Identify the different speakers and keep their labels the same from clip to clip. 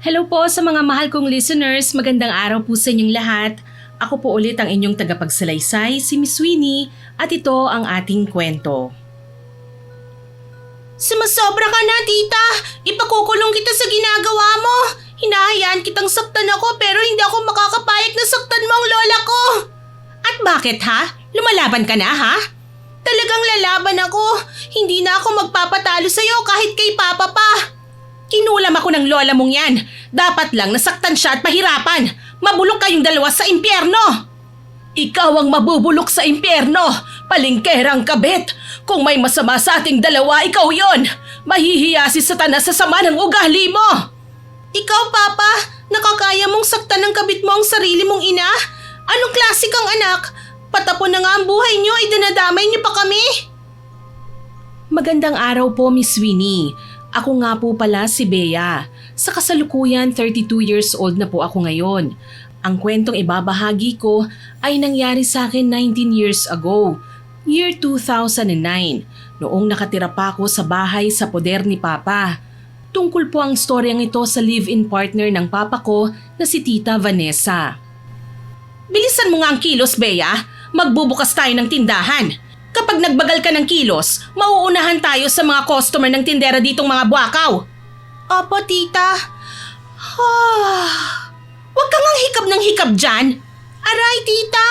Speaker 1: Hello po sa mga mahal kong listeners, magandang araw po sa inyong lahat. Ako po ulit ang inyong tagapagsalaysay, si Miss Winnie, at ito ang ating kwento. Sumasobra ka na, tita! Ipakukulong kita sa ginagawa mo! Hinahayaan kitang saktan ako pero hindi ako makakapayag na saktan mo ang lola ko! At bakit ha? Lumalaban ka na ha? Talagang lalaban ako! Hindi na ako magpapatalo sa'yo kahit kay papa pa! Kinulam ako ng lola mong yan. Dapat lang nasaktan siya at pahirapan. Mabulok kayong dalawa sa impyerno. Ikaw ang mabubulok sa impyerno. Palingkerang kabit. Kung may masama sa ating dalawa, ikaw yon. Mahihiya si Satanas sa sama ng ugali mo. Ikaw, Papa, nakakaya mong saktan ng kabit mo ang sarili mong ina? Anong klase kang anak? Patapon na nga ang buhay niyo, ay dinadamay niyo pa kami. Magandang araw po, Miss Winnie. Ako nga po pala si Bea. Sa kasalukuyan, 32 years old na po ako ngayon. Ang kwentong ibabahagi ko ay nangyari sa akin 19 years ago, year 2009, noong nakatira pa ako sa bahay sa poder ni Papa. Tungkol po ang storyang ito sa live-in partner ng Papa ko na si Tita Vanessa. Bilisan mo nga ang kilos, Bea. Magbubukas tayo ng tindahan. Kapag nagbagal ka ng kilos, mauunahan tayo sa mga customer ng tindera ditong mga buwakaw. Opo, tita. Huwag kang ang hikab ng hikab dyan. Aray, tita.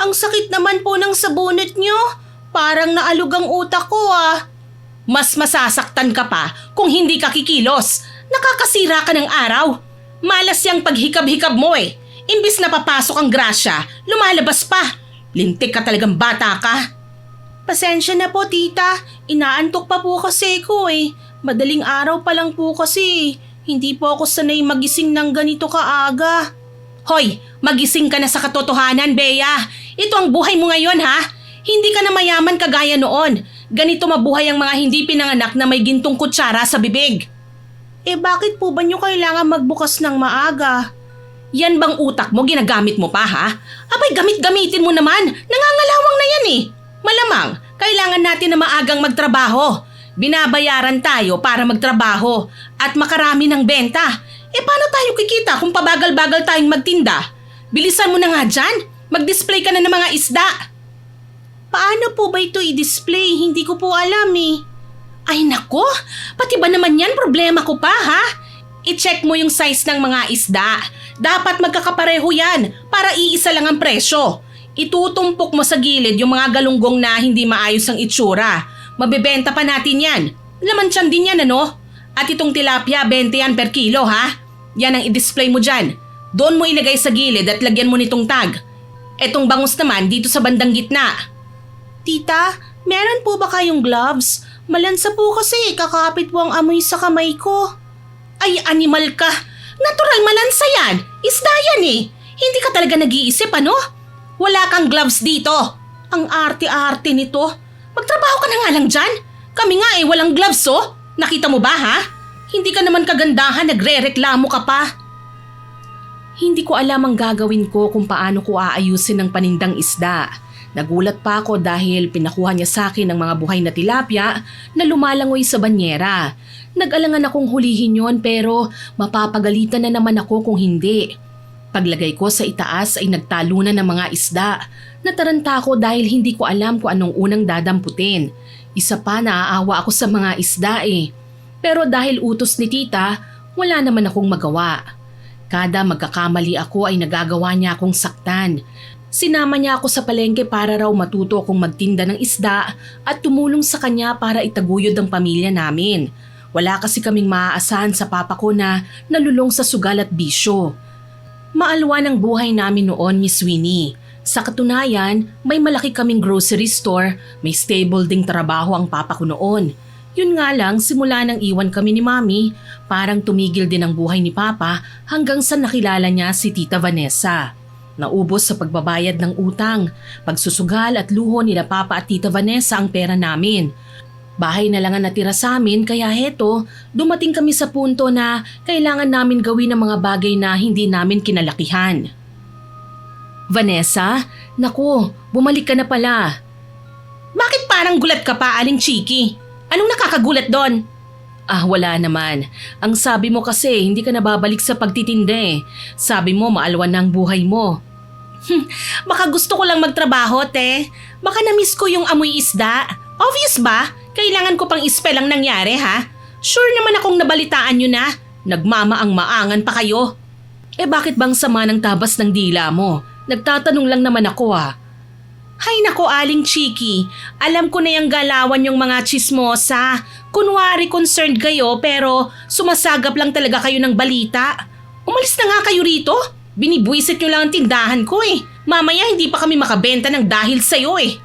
Speaker 1: Ang sakit naman po ng sabunot nyo. Parang naalog ang utak ko Mas masasaktan ka pa kung hindi ka kikilos. Nakakasira ka ng araw. Malas yang paghikab-hikab mo Imbis na papasok ang grasya, lumalabas pa. Lintik ka talagang bata ka. Pasensya na po, tita. Inaantok pa po kasi ko Madaling araw pa lang po kasi. Hindi po ako sanay magising ng ganito kaaga. Hoy, magising ka na sa katotohanan, Bea. Ito ang buhay mo ngayon, ha? Hindi ka na mayaman kagaya noon. Ganito mabuhay ang mga hindi pinanganak na may gintong kutsara sa bibig. Bakit po ba nyo kailangan magbukas ng maaga? Yan bang utak mo ginagamit mo pa, ha? Abay, gamit-gamitin mo naman. Nangangalawang na yan Malamang, kailangan natin na maagang magtrabaho. Binabayaran tayo para magtrabaho at makarami ng benta. Paano tayo kikita kung pabagal-bagal tayong magtinda? Bilisan mo na nga dyan. Mag-display ka na ng mga isda. Paano po ba ito i-display? Hindi ko po alam Ay nako, pati ba naman yan problema ko pa ha? I-check mo yung size ng mga isda. Dapat magkakapareho yan para iisa lang ang presyo. Itutumpok mo sa gilid yung mga galunggong na hindi maayos ang itsura. Mabebenta pa natin yan. Laman tiyan din yan At itong tilapia, 20 yan per kilo ha? Yan ang i-display mo dyan. Doon mo ilagay sa gilid at lagyan mo nitong tag. Etong bangus naman dito sa bandang gitna. Tita, meron po ba kayong gloves? Malansa po kasi kakapit po ang amoy sa kamay ko. Ay, animal ka. Natural malansa yan. Isda yan Hindi ka talaga nag-iisip Wala kang gloves dito. Ang arte-arte nito. Magtrabaho ka na nga lang dyan. Kami nga walang gloves Nakita mo ba ha? Hindi ka naman kagandahan, nagre-reklamo ka pa. Hindi ko alam ang gagawin ko kung paano ko aayusin ang panindang isda. Nagulat pa ako dahil pinakuha niya sa akin ng mga buhay na tilapia na lumalangoy sa banyera. Nag-alangan akong hulihin yon pero mapapagalitan na naman ako kung hindi. Paglagay ko sa itaas ay nagtalunan ng mga isda. Nataranta ako dahil hindi ko alam kung anong unang dadamputin. Isa pa naaawa ako sa mga isda Pero dahil utos ni tita, wala naman akong magawa. Kada magkakamali ako ay nagagawa niya akong saktan. Sinama niya ako sa palengke para raw matuto akong magtinda ng isda at tumulong sa kanya para itaguyod ang pamilya namin. Wala kasi kaming maaasahan sa papa ko na nalulong sa sugal at bisyo. Maalwan ang buhay namin noon, Miss Winnie. Sa katunayan, may malaki kaming grocery store, may stable ding trabaho ang papa ko noon. Yun nga lang, simula nang iwan kami ni Mami, parang tumigil din ang buhay ni Papa hanggang sa nakilala niya si Tita Vanessa. Naubos sa pagbabayad ng utang, pagsusugal at luho nila Papa at Tita Vanessa ang pera namin. Bahay na lang ang natira sa amin kaya heto, dumating kami sa punto na kailangan namin gawin ang mga bagay na hindi namin kinalakihan. Vanessa, naku, bumalik ka na pala. Bakit parang gulat ka pa, Aling Chiki? Anong nakakagulat doon? Wala naman. Ang sabi mo kasi hindi ka nababalik sa pagtitinda eh. Sabi mo maalwan na ang buhay mo. Baka gusto ko lang magtrabaho, te. Baka na-miss ko yung amoy isda. Obvious ba? Kailangan ko pang ispell ang nangyari, ha? Sure naman akong nabalitaan nyo na. Nagmamaang-maangan pa kayo. Bakit bang sama ng tabas ng dila mo? Nagtatanong lang naman ako Hay nako, Aling Chiki. Alam ko na yung galawan yung mga chismosa. Kunwari concerned kayo pero sumasagap lang talaga kayo ng balita. Umalis na nga kayo rito. Binibwisit nyo lang ang tindahan ko eh. Mamaya hindi pa kami makabenta ng dahil sa'yo eh.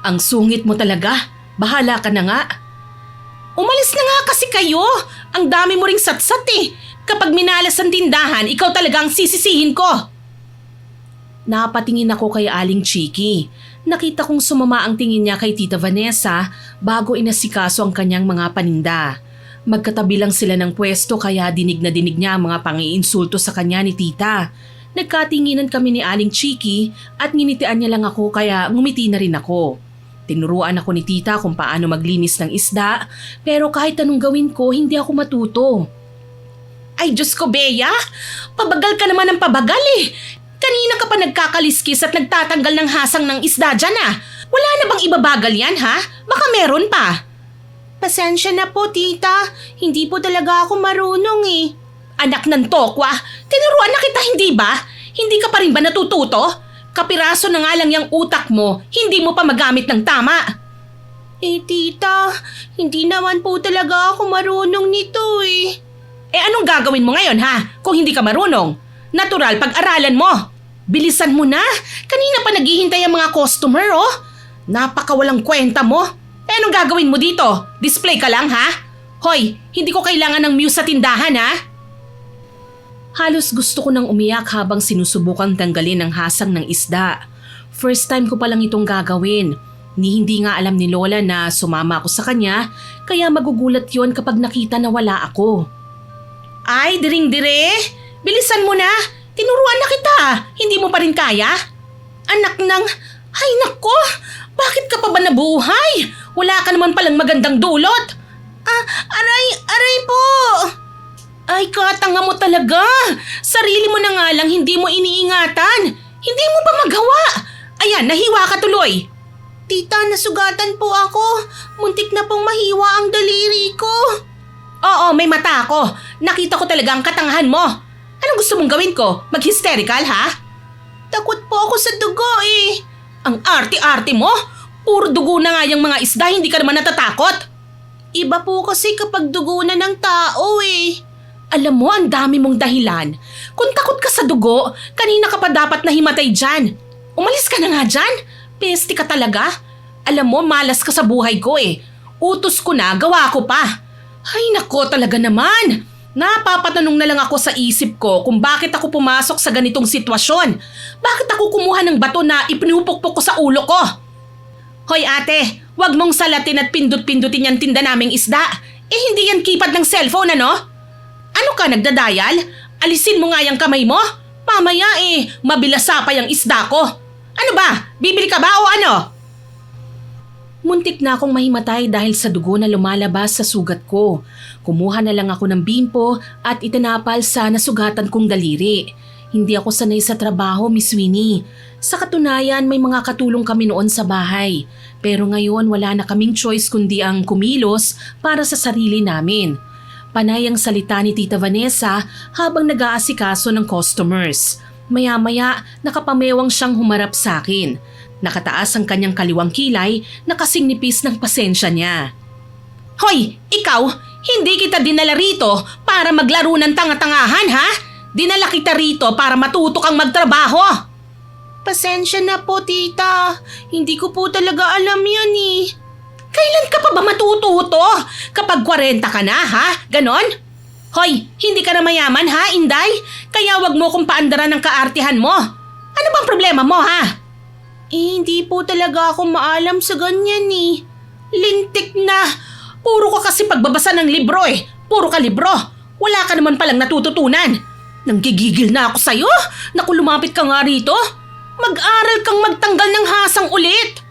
Speaker 1: Ang sungit mo talaga. Bahala ka na nga. Umalis na nga kasi kayo. Ang dami mo ring satsat eh. Kapag minalas ang tindahan, ikaw talaga ang sisisihin ko. Napatingin ako kay Aling Chiki. Nakita kong sumama ang tingin niya kay Tita Vanessa bago inasikaso ang kanyang mga paninda. Magkatabi lang sila ng pwesto kaya dinig na dinig niya ang mga pangiinsulto sa kanya ni Tita. Nagkatinginan kami ni Aling Chiki at nginitian niya lang ako kaya ngumiti na rin ako. Tinuruan ako ni Tita kung paano maglinis ng isda pero kahit anong gawin ko hindi ako matuto. Ay Diyos ko, Bea! Pabagal ka naman ng pabagal eh! Kanina ka pa nagkakaliskis at nagtatanggal ng hasang ng isda dyan Wala na bang ibabagal yan ha? Baka meron pa. Pasensya na po, tita. Hindi po talaga ako marunong eh. Anak ng tokwa, tinuruan na kita hindi ba? Hindi ka pa rin ba natututo? Kapiraso na nga lang yung utak mo, hindi mo pa magamit ng tama. Tita, hindi naman po talaga ako marunong nito eh. Anong gagawin mo ngayon ha? Kung hindi ka marunong? Natural pag-aralan mo. Bilisan mo na. Kanina pa naghihintay ang mga customer Napakawalang kwenta mo. Anong gagawin mo dito? Display ka lang ha? Hoy, hindi ko kailangan ng muse sa tindahan ha? Halos gusto ko nang umiyak habang sinusubukang tanggalin ang hasang ng isda. First time ko palang itong gagawin. Hindi nga alam ni Lola na sumama ako sa kanya kaya magugulat yon kapag nakita na wala ako. Ay, diring-dire! Bilisan mo na! Tinuruan na kita! Hindi mo pa rin kaya? Anak ng... Ay nako! Bakit ka pa ba nabuhay? Wala ka naman palang magandang dulot! Aray po! Ay, katanga mo talaga! Sarili mo na nga lang hindi mo iniingatan! Hindi mo ba magawa? Ayan, nahiwa ka tuloy! Tita, nasugatan po ako. Muntik na pong mahiwa ang daliri ko. Oo, may mata ako. Nakita ko talaga ang katangahan mo. Anong gusto mong gawin ko? Mag-hysterical ha? Takot po ako sa dugo eh. Ang arte-arte mo? Puro dugo na nga yung mga isda, hindi ka naman natatakot. Iba po kasi kapag dugo na ng tao eh. Alam mo, ang dami mong dahilan. Kung takot ka sa dugo, kanina ka pa dapat nahimatay dyan. Umalis ka na nga dyan. Peste ka talaga. Alam mo, malas ka sa buhay ko eh. Utos ko na, gawa ko pa. Ay nako talaga naman. Napapatanong na lang ako sa isip ko kung bakit ako pumasok sa ganitong sitwasyon. Bakit ako kumuha ng bato na ipinupukpok ko sa ulo ko? Hoy ate, wag mong salatin at pindut-pindutin yung tinda naming isda. Hindi yan keypad ng cellphone ano? Ano ka nagdadayal? Alisin mo nga yung kamay mo. Mamaya mabilasa pa yung isda ko. Ano ba? Bibili ka ba o ano? Muntik na akong mahimatay dahil sa dugo na lumalabas sa sugat ko. Kumuha na lang ako ng bimpo at itinapal sa nasugatan kong daliri. Hindi ako sanay sa trabaho, Miss Winnie. Sa katunayan, may mga katulong kami noon sa bahay. Pero ngayon wala na kaming choice kundi ang kumilos para sa sarili namin. Panay ang salita ni Tita Vanessa habang nag-aasikaso ng customers. Maya-maya, nakapamewang siyang humarap sa akin. Nakataas ang kanyang kaliwang kilay na kasing nipis ng pasensya niya. Hoy, ikaw! Hindi kita dinala rito para maglaro ng tanga-tangahan ha? Dinala kita rito para matuto kang magtrabaho. Pasensya na po tita. Hindi ko po talaga alam yan eh. Kailan ka pa ba matututo? Kapag 40 ka na ha? Ganon? Hoy, hindi ka na mayaman ha, Inday? Kaya wag mo kong paandaran ng kaartihan mo. Ano bang problema mo ha? Hindi po talaga ako maalam sa ganyan eh. Lintik na. Puro ka kasi pagbabasa ng libro eh. Puro ka libro. Wala ka naman palang natututunan. Nanggigigil na ako sa'yo. Naku, lumapit ka nga rito. Mag-aral kang magtanggal ng hasang ulit.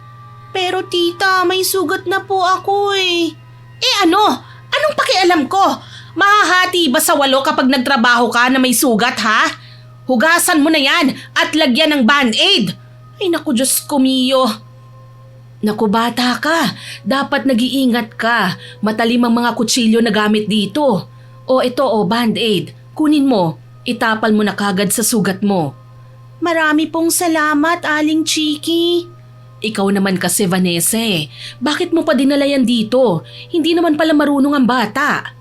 Speaker 1: Pero tita, may sugat na po ako eh. Ano? Ano Anong pakialam ko? Mahahati ba sa 8 kapag nagtrabaho ka na may sugat, ha? Hugasan mo na yan at lagyan ng band-aid. Ay naku, Diyos ko Mio. Naku, bata ka. Dapat nag-iingat ka. Matalim ang mga kutsilyo na gamit dito. O ito, band-aid. Kunin mo. Itapal mo na kagad sa sugat mo. Marami pong salamat, Aling Chiki. Ikaw naman kasi, Vanessa. Bakit mo pa dinala yan dito? Hindi naman pala marunong ang bata.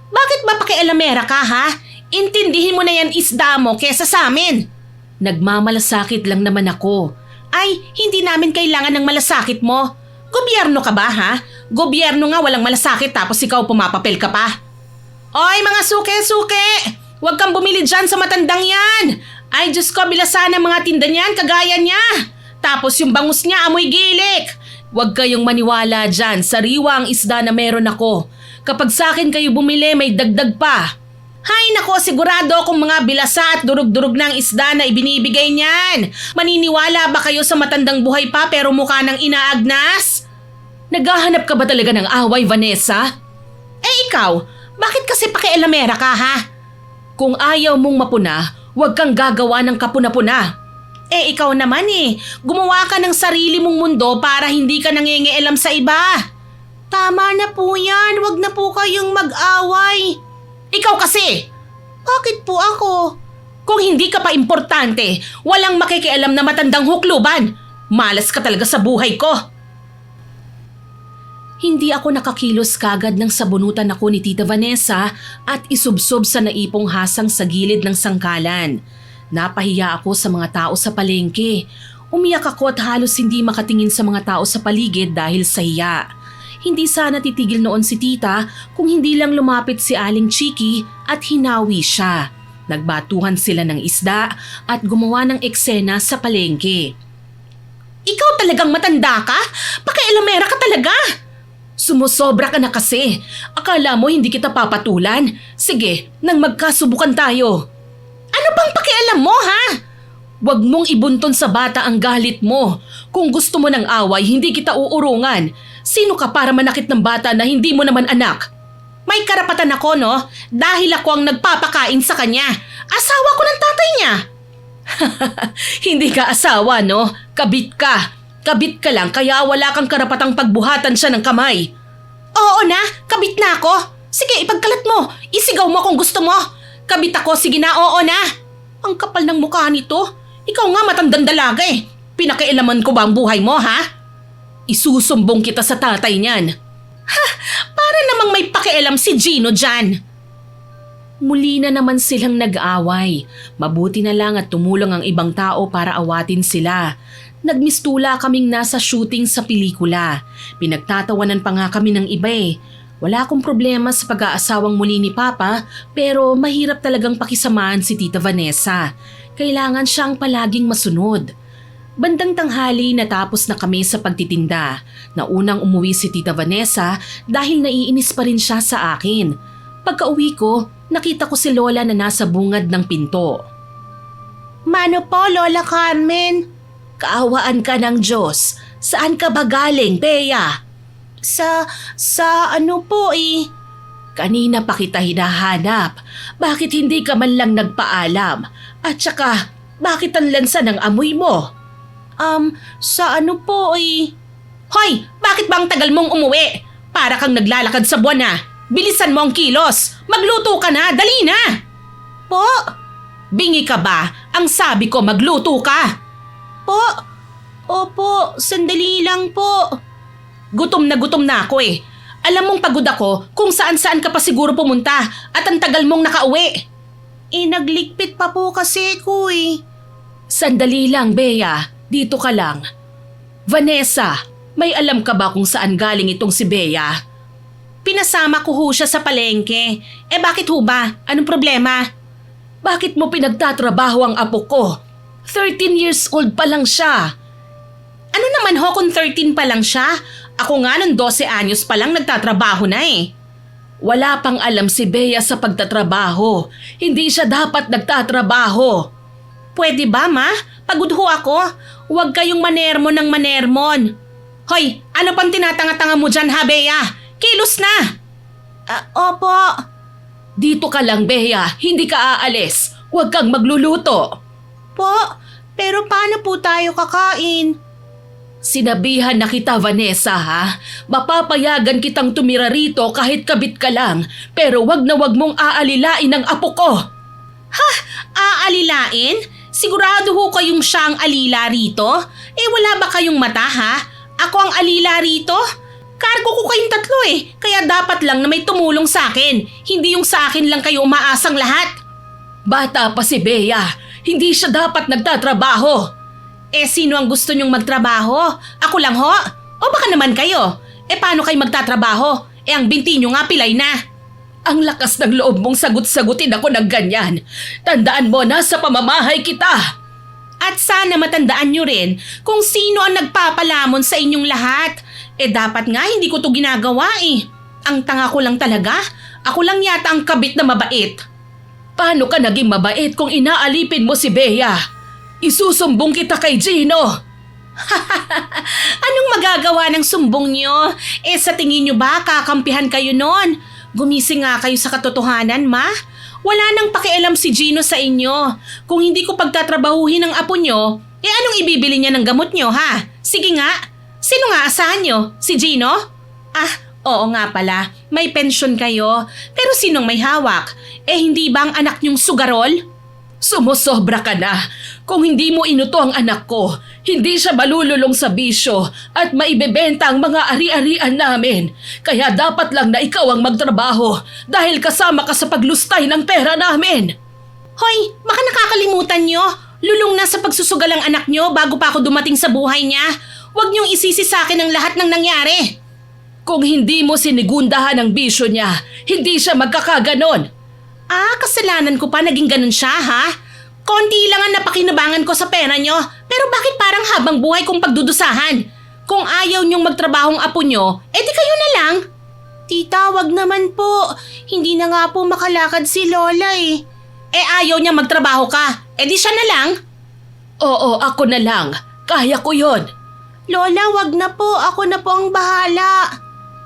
Speaker 1: Bakit ba pakialamera ka, ha? Intindihin mo na yan isda mo kesa sa amin. Nagmamalasakit lang naman ako. Ay, hindi namin kailangan ng malasakit mo. Gobyerno ka ba, ha? Gobyerno nga walang malasakit tapos ikaw pumapapel ka pa. Oy, mga suke-suke! Huwag kang bumili dyan sa matandang yan! Ay, Diyos ko, bilasan ang mga tinda niyan kagaya niya! Tapos yung bangus niya amoy gilik! Huwag kayong maniwala dyan, sariwa ang isda na meron ako. Kapag sa akin kayo bumili, may dagdag pa. Hay nako, sigurado akong mga bilasa at durug-durug ng isda na ibinibigay niyan. Maniniwala ba kayo sa matandang buhay pa pero mukha ng inaagnas? Naghahanap ka ba talaga ng away, Vanessa? Ikaw, bakit kasi pakialamera ka, ha? Kung ayaw mong mapuna, huwag kang gagawa ng kapuna-puna. Ikaw naman gumawa ka ng sarili mong mundo para hindi ka nangingialam sa iba. Tama na po yan, wag na po kayong mag-away. Ikaw kasi! Bakit po ako? Kung hindi ka pa importante, walang makikialam na matandang hukluban. Malas ka talaga sa buhay ko. Hindi ako nakakilos kagad ng sabunutan ako ni Tita Vanessa at isubsob sa naipong hasang sa gilid ng sangkalan. Napahiya ako sa mga tao sa palengke. Umiyak ako at halos hindi makatingin sa mga tao sa paligid dahil sa hiya. Hindi sana titigil noon si tita kung hindi lang lumapit si Aling Chiki at hinawi siya. Nagbatuhan sila ng isda at gumawa ng eksena sa palengke. Ikaw talagang matanda ka? Pakialamera ka talaga! Sumusobra ka na kasi. Akala mo hindi kita papatulan? Sige, nang magkasubukan tayo. Ano bang pakialam mo, ha? Huwag mong ibunton sa bata ang galit mo. Kung gusto mo ng away, hindi kita uurungan. Sino ka para manakit ng bata na hindi mo naman anak? May karapatan ako, no? Dahil ako ang nagpapakain sa kanya. Asawa ko ng tatay niya. Hindi ka asawa, no? Kabit ka. Kabit ka lang kaya wala kang karapatang pagbuhatan siya ng kamay. Oo na, kabit na ako. Sige, ipagkalat mo. Isigaw mo kung gusto mo. Kabit ako, sige na, oo na. Ang kapal ng mukha nito. Ikaw nga matandang dalaga Pinakialaman ko ba ang buhay mo, ha? Isusumbong kita sa tatay niyan. Ha, para namang may pakialam si Gino dyan. Muli na naman silang nag-away. Mabuti na lang at tumulong ang ibang tao para awatin sila. Nagmistula kaming nasa shooting sa pelikula. Pinagtatawanan pa nga kami ng iba Wala akong problema sa pag-aasawang muli ni Papa pero mahirap talagang pakisamahan si Tita Vanessa. Kailangan siyang palaging masunod. Bandang tanghali natapos na kami sa pagtitinda. Naunang umuwi si Tita Vanessa dahil naiinis pa rin siya sa akin. Pagka-uwi ko, nakita ko si Lola na nasa bungad ng pinto. Mano po, Lola Carmen? Kaawaan ka ng Diyos. Saan ka ba galing, Bea? Sa ano po Kanina pa kita hinahanap. Bakit hindi ka man lang nagpaalam? At saka, bakit ang lansa ng amoy mo? Sa ano po Hoy, bakit ba ang tagal mong umuwi? Para kang naglalakad sa buwan Bilisan mo ang kilos. Magluto ka na, dali na. Po? Bingi ka ba? Ang sabi ko magluto ka. Po? Opo, sandali lang po. Gutom na ako Alam mong pagod ako kung saan-saan ka pa siguro pumunta at ang tagal mong nakauwi. Nagligpit pa po kasi ko Sandali lang, Bea. Dito ka lang. Vanessa, may alam ka ba kung saan galing itong si Bea? Pinasama ko ho siya sa palengke. Bakit ho ba? Anong problema? Bakit mo pinagtatrabaho ang apo ko? 13 years old pa lang siya. Ano naman ho kung 13 pa lang siya? Ako nga nung 12 anyos pa lang nagtatrabaho na Wala pang alam si Bea sa pagtatrabaho. Hindi siya dapat nagtatrabaho. Pwede ba, ma? Pagod ho ako. Huwag kayong manermon ng manermon. Hoy, ano pang tinatanga-tanga mo dyan, ha, Bea? Kilos na! Opo.
Speaker 2: Dito ka lang, Bea. Hindi ka aalis. Huwag kang magluluto.
Speaker 1: Po, pero paano po tayo kakain?
Speaker 2: Sinabihan na kita, Vanessa, ha? Mapapayagan kitang tumira rito kahit kabit ka lang. Pero wag na wag mong aalilain ang apo ko.
Speaker 1: Aalilain? Sigurado ho kayong siya ang alila rito? Wala ba kayong mata ha? Ako ang alila rito? Kargo ko kayong tatlo kaya dapat lang na may tumulong sa akin. Hindi yung sa akin lang kayo umaasang lahat.
Speaker 2: Bata pa si Bea. Hindi siya dapat nagtatrabaho.
Speaker 1: Sino ang gusto niyong magtrabaho? Ako lang ho? O baka naman kayo? Paano kayo magtatrabaho? Ang binti niyo nga pilay na.
Speaker 2: Ang lakas ng loob mong sagot-sagutin ako ng ganyan. Tandaan mo na sa pamamahay kita.
Speaker 1: At sana matandaan niyo rin kung sino ang nagpapalamon sa inyong lahat. Dapat nga hindi ko to ginagawa Ang tanga ko lang talaga. Ako lang yata ang kabit na mabait.
Speaker 2: Paano ka naging mabait kung inaalipin mo si Bea? Isusumbong kita kay Gino.
Speaker 1: Anong magagawa ng sumbong niyo? Sa tingin niyo ba kakampihan kayo nun? Gumising nga kayo sa katotohanan, ma. Wala nang pakialam si Gino sa inyo. Kung hindi ko pagtatrabahuhin ang apo niyo, anong ibibili niya ng gamot niyo, ha? Sige nga. Sino nga asahan niyo? Si Gino? Oo nga pala. May pensyon kayo. Pero sinong may hawak? Hindi ba ang anak niyong sugarol?
Speaker 2: Sumusobra ka na. Kung hindi mo inuto ang anak ko, hindi siya malululong sa bisyo at maibebenta ang mga ari-arian namin. Kaya dapat lang na ikaw ang magtrabaho dahil kasama ka sa paglustay ng pera namin.
Speaker 1: Hoy, baka nakakalimutan niyo. Lulong na sa pagsusugal ang anak niyo bago pa ako dumating sa buhay niya. Huwag niyong isisi sa akin ang lahat ng nangyari.
Speaker 2: Kung hindi mo sinigundahan ang bisyo niya, hindi siya magkakaganon.
Speaker 1: Kasalanan ko pa naging ganun siya, ha? Konti lang ang napakinabangan ko sa pera niyo, pero bakit parang habang buhay kong pagdudusahan? Kung ayaw niyong magtrabahong apo niyo, di kayo na lang. Tita, wag naman po. Hindi na nga po makalakad si Lola ayaw niya magtrabaho ka, di siya na lang.
Speaker 2: Oo, ako na lang. Kaya ko yon.
Speaker 1: Lola, wag na po. Ako na po ang bahala.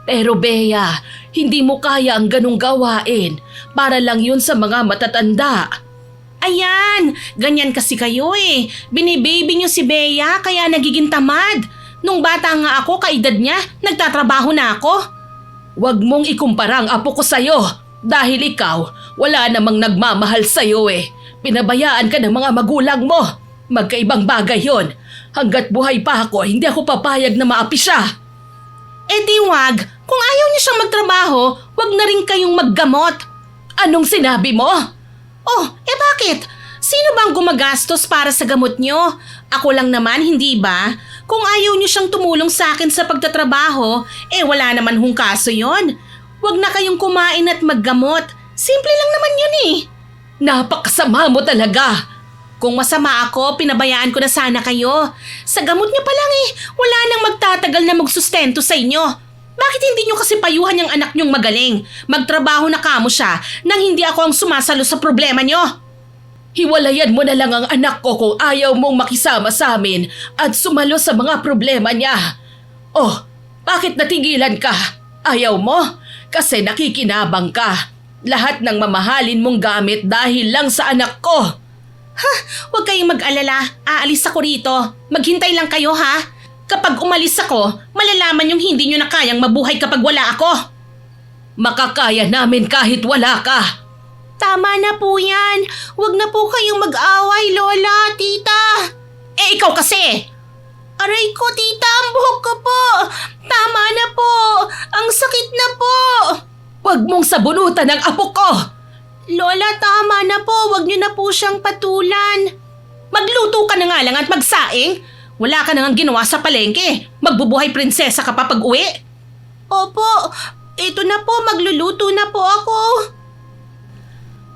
Speaker 2: Pero Bea, hindi mo kaya ang ganong gawain. Para lang yun sa mga matatanda.
Speaker 1: Ayan, ganyan kasi kayo Binibaby niyo si Bea kaya nagiging tamad. Nung bata nga ako, kaedad niya, nagtatrabaho na ako.
Speaker 2: Huwag mong ikumpara ang apo ko sa'yo. Dahil ikaw, wala namang nagmamahal sa'yo Pinabayaan ka ng mga magulang mo. Magkaibang bagay yon. Hanggat buhay pa ako, hindi ako papayag na maapi siya.
Speaker 1: Di wag. Kung ayaw niyo siyang magtrabaho, wag na rin kayong maggamot.
Speaker 2: Anong sinabi mo?
Speaker 1: Bakit? Sino bang gumagastos para sa gamot niyo? Ako lang naman, hindi ba? Kung ayaw niyo siyang tumulong sa akin sa pagtatrabaho, wala naman hong kaso yon. Wag na kayong kumain at maggamot. Simple lang naman yun
Speaker 2: Napakasama mo talaga.
Speaker 1: Kung masama ako, pinabayaan ko na sana kayo. Sa gamot niyo pa lang wala nang magtatagal na magsustento sa inyo. Bakit hindi niyo kasi payuhan yung anak niyong magaling? Magtrabaho na kamo siya nang hindi ako ang sumasalo sa problema niyo.
Speaker 2: Hiwalayan mo na lang ang anak ko kung ayaw mong makisama sa amin at sumalo sa mga problema niya. Bakit natigilan ka? Ayaw mo? Kasi nakikinabang ka. Lahat ng mamahalin mong gamit dahil lang sa anak ko.
Speaker 1: Huwag kayong mag-alala. Aalis ako rito. Maghintay lang kayo, ha? Kapag umalis ako, malalaman yung hindi nyo na kayang mabuhay kapag wala ako.
Speaker 2: Makakaya namin kahit wala ka.
Speaker 1: Tama na po yan. Huwag na po kayong mag-away, Lola, Tita. Ikaw kasi. Aray ko, Tita, ang buhok ko po. Tama na po. Ang sakit na po.
Speaker 2: Huwag mong sabunutan ang apo ko.
Speaker 1: Lola, tama na po. Huwag niyo na po siyang patulan. Magluto ka na nga lang at magsaing. Wala ka nang ginawa sa palengke. Magbubuhay prinsesa ka pa pag-uwi. Opo, ito na po. Magluluto na po ako.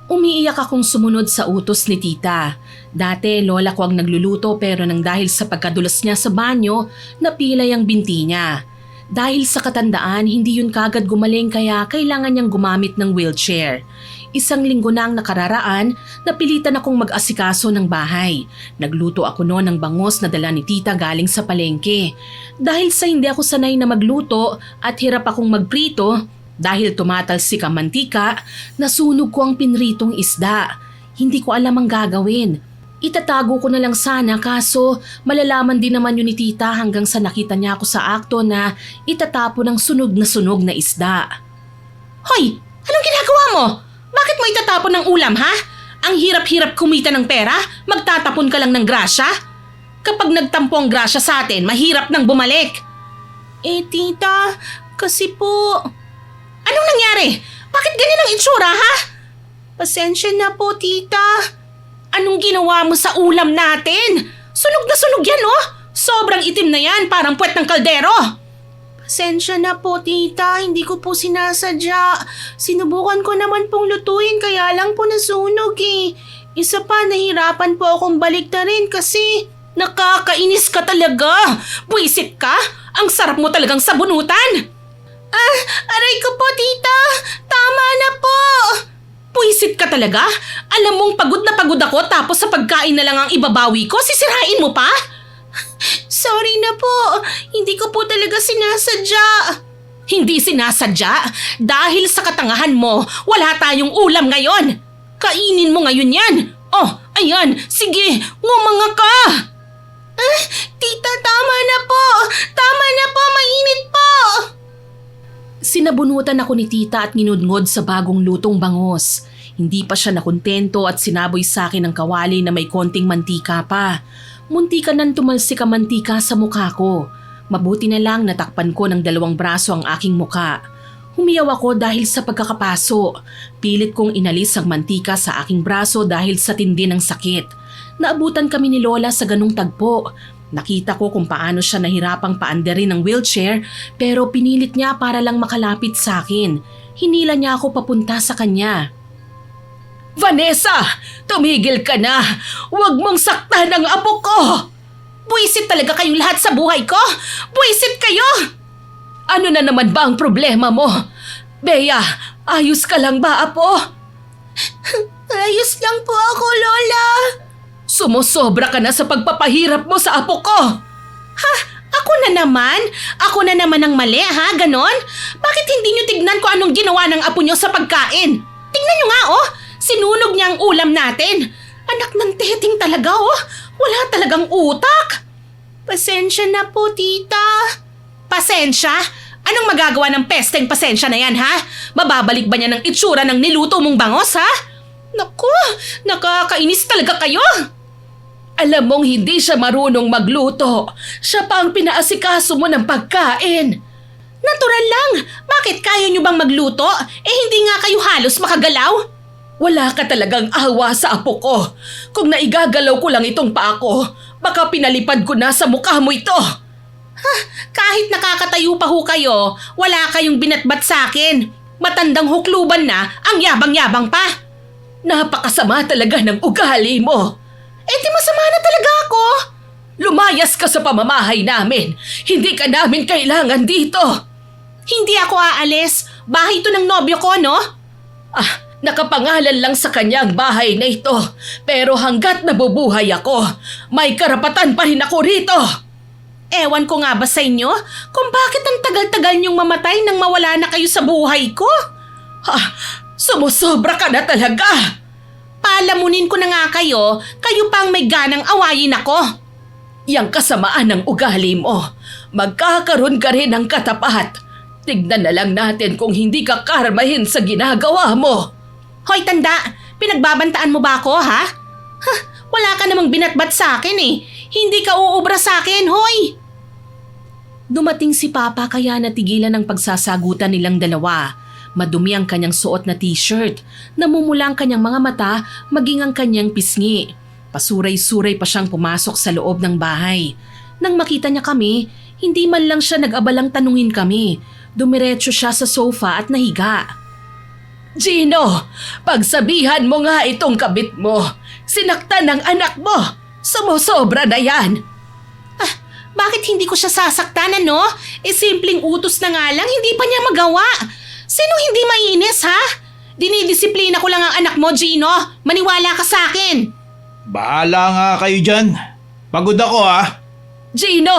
Speaker 1: Umiiyak akong sumunod sa utos ni tita. Dati lola ko ang nagluluto pero nang dahil sa pagkadulas niya sa banyo, napilay ang binti niya. Dahil sa katandaan, hindi yun kagad gumaling kaya kailangan niyang gumamit ng wheelchair. 1 linggo na ang nakararaan, napilitan akong mag-asikaso ng bahay. Nagluto ako noon ng bangus na dala ni tita galing sa palengke. Dahil sa hindi ako sanay na magluto at hirap akong magprito,
Speaker 2: Dahil tumatalsik ang mantika, nasunog ko ang pinritong isda. Hindi ko alam ang gagawin. Itatago ko na lang sana kaso malalaman din naman yun ni tita hanggang sa nakita niya ako sa akto na itatapo ng sunog na isda.
Speaker 1: Hoy! Anong ginagawa mo? Bakit mo itatapon ng ulam, ha? Ang hirap-hirap kumita ng pera, magtatapon ka lang ng grasya? Kapag nagtampo ang grasya sa atin, mahirap nang bumalik. Tita, kasi po... Anong nangyari? Bakit ganyan ang itsura, ha? Pasensya na po, tita. Anong ginawa mo sa ulam natin? Sunog yan, oh! Sobrang itim na yan, parang puwet ng kaldero. Pasensya na po, tita. Hindi ko po sinasadya. Sinubukan ko naman pong lutuin kaya lang po nasunog eh. Isa pa, nahirapan po akong baliktarin kasi nakakainis ka talaga. Buisit ka? Ang sarap mo talagang sabunutan. Aray ko po, tita. Tama na po. Buisit ka talaga? Alam mong pagod na pagod ako tapos sa pagkain na lang ang ibabawi ko, sisirain mo pa? Sorry na po. Hindi ko po talaga sinasadya. Hindi sinasadya? Dahil sa katangahan mo, wala tayong ulam ngayon. Kainin mo ngayon yan. Oh, ayan. Sige, ngumanga ka. Tita, tama na po. Tama na po, mainit po. Sinabunutan ako ni tita at nginudngod sa bagong lutong bangos. Hindi pa siya nakontento at sinaboy sa akin ang kawali na may konting mantika pa. Muntikan nang tumalsik ang mantika sa mukha ko. Mabuti na lang natakpan ko ng 2 braso ang aking muka. Humiyaw ako dahil sa pagkakapaso. Pilit kong inalis ang mantika sa aking braso dahil sa tindi ng sakit. Naabutan kami ni Lola sa ganung tagpo. Nakita ko kung paano siya nahirapang paandarin ng wheelchair pero pinilit niya para lang makalapit sa akin. Hinila niya ako papunta sa kanya. Vanessa! Tumigil ka na! Huwag mong saktan ang apo ko! Buisit talaga kayong lahat sa buhay ko! Buisit kayo! Ano na naman ba ang problema mo? Bea, ayos ka lang ba, apo? Ayos lang po ako, Lola. Sumusobra ka na sa pagpapahirap mo sa apo ko! Ha? Ako na naman? Ako na naman ang mali, ha? Ganon? Bakit hindi nyo tignan ko anong ginawa ng apo nyo sa pagkain? Tignan nyo nga, oh! Sinunog niya ang ulam natin. Anak ng teting talaga, oh. Wala talagang utak. Pasensya na po, tita. Pasensya? Anong magagawa ng pesteng pasensya na yan, ha? Mababalik ba niya ng itsura ng niluto mong bangos, ha? Naku, nakakainis talaga kayo. Alam mong hindi siya marunong magluto. Siya pa ang pinaasikaso mo ng pagkain. Natural lang. Bakit kaya niyo bang magluto? Hindi nga kayo halos makagalaw. Wala ka talagang awa sa apo ko. Kung naigagalaw ko lang itong paa ko, baka pinalipad ko na sa mukha mo ito. Kahit nakakatayo pa ho kayo, wala kayong binatbat sa akin. Matandang hukluban na, ang yabang-yabang pa. Napakasama talaga ng ugali mo. Di masama na talaga ako. Lumayas ka sa pamamahay namin. Hindi ka namin kailangan dito. Hindi ako aalis. Bahay ito ng nobyo ko, no? Nakapangalan lang sa kanyang bahay na ito. Pero hanggat nabubuhay ako, may karapatan pa rin ako rito. Ewan ko nga ba sa inyo kung bakit ang tagal-tagal niyong mamatay nang mawala na kayo sa buhay ko? Sumusobra ka na talaga. Palamunin ko na nga kayo, kayo pang may ganang awayin ako. Yang kasamaan ng ugali mo, magkakaroon ka rin ng katapat. Tignan na lang natin kung hindi ka karmahin sa ginagawa mo. Hoy tanda, pinagbabantaan mo ba ako, ha? Wala ka namang binatbat sa akin eh. Hindi ka uubra sa akin, hoy! Dumating si Papa kaya natigilan ang pagsasagutan nilang dalawa. Madumi ang kanyang suot na t-shirt. Namumula ang kanyang mga mata, maging ang kanyang pisngi. Pasuray-suray pa siyang pumasok sa loob ng bahay. Nang makita niya kami, hindi man lang siya nag-abalang tanungin kami. Dumiretso siya sa sofa at nahiga. Gino, pagsabihan mo nga itong kabit mo. Sinaktan ng anak mo. Sumusobra na yan. Bakit hindi ko siya sasaktan, ano? Simpleng utos na nga lang, hindi pa niya magawa. Sinong hindi mainis, ha? Dinidisiplina ko lang ang anak mo, Gino. Maniwala ka sa akin.
Speaker 3: Bahala nga kayo dyan. Pagod ako, ha?
Speaker 2: Gino,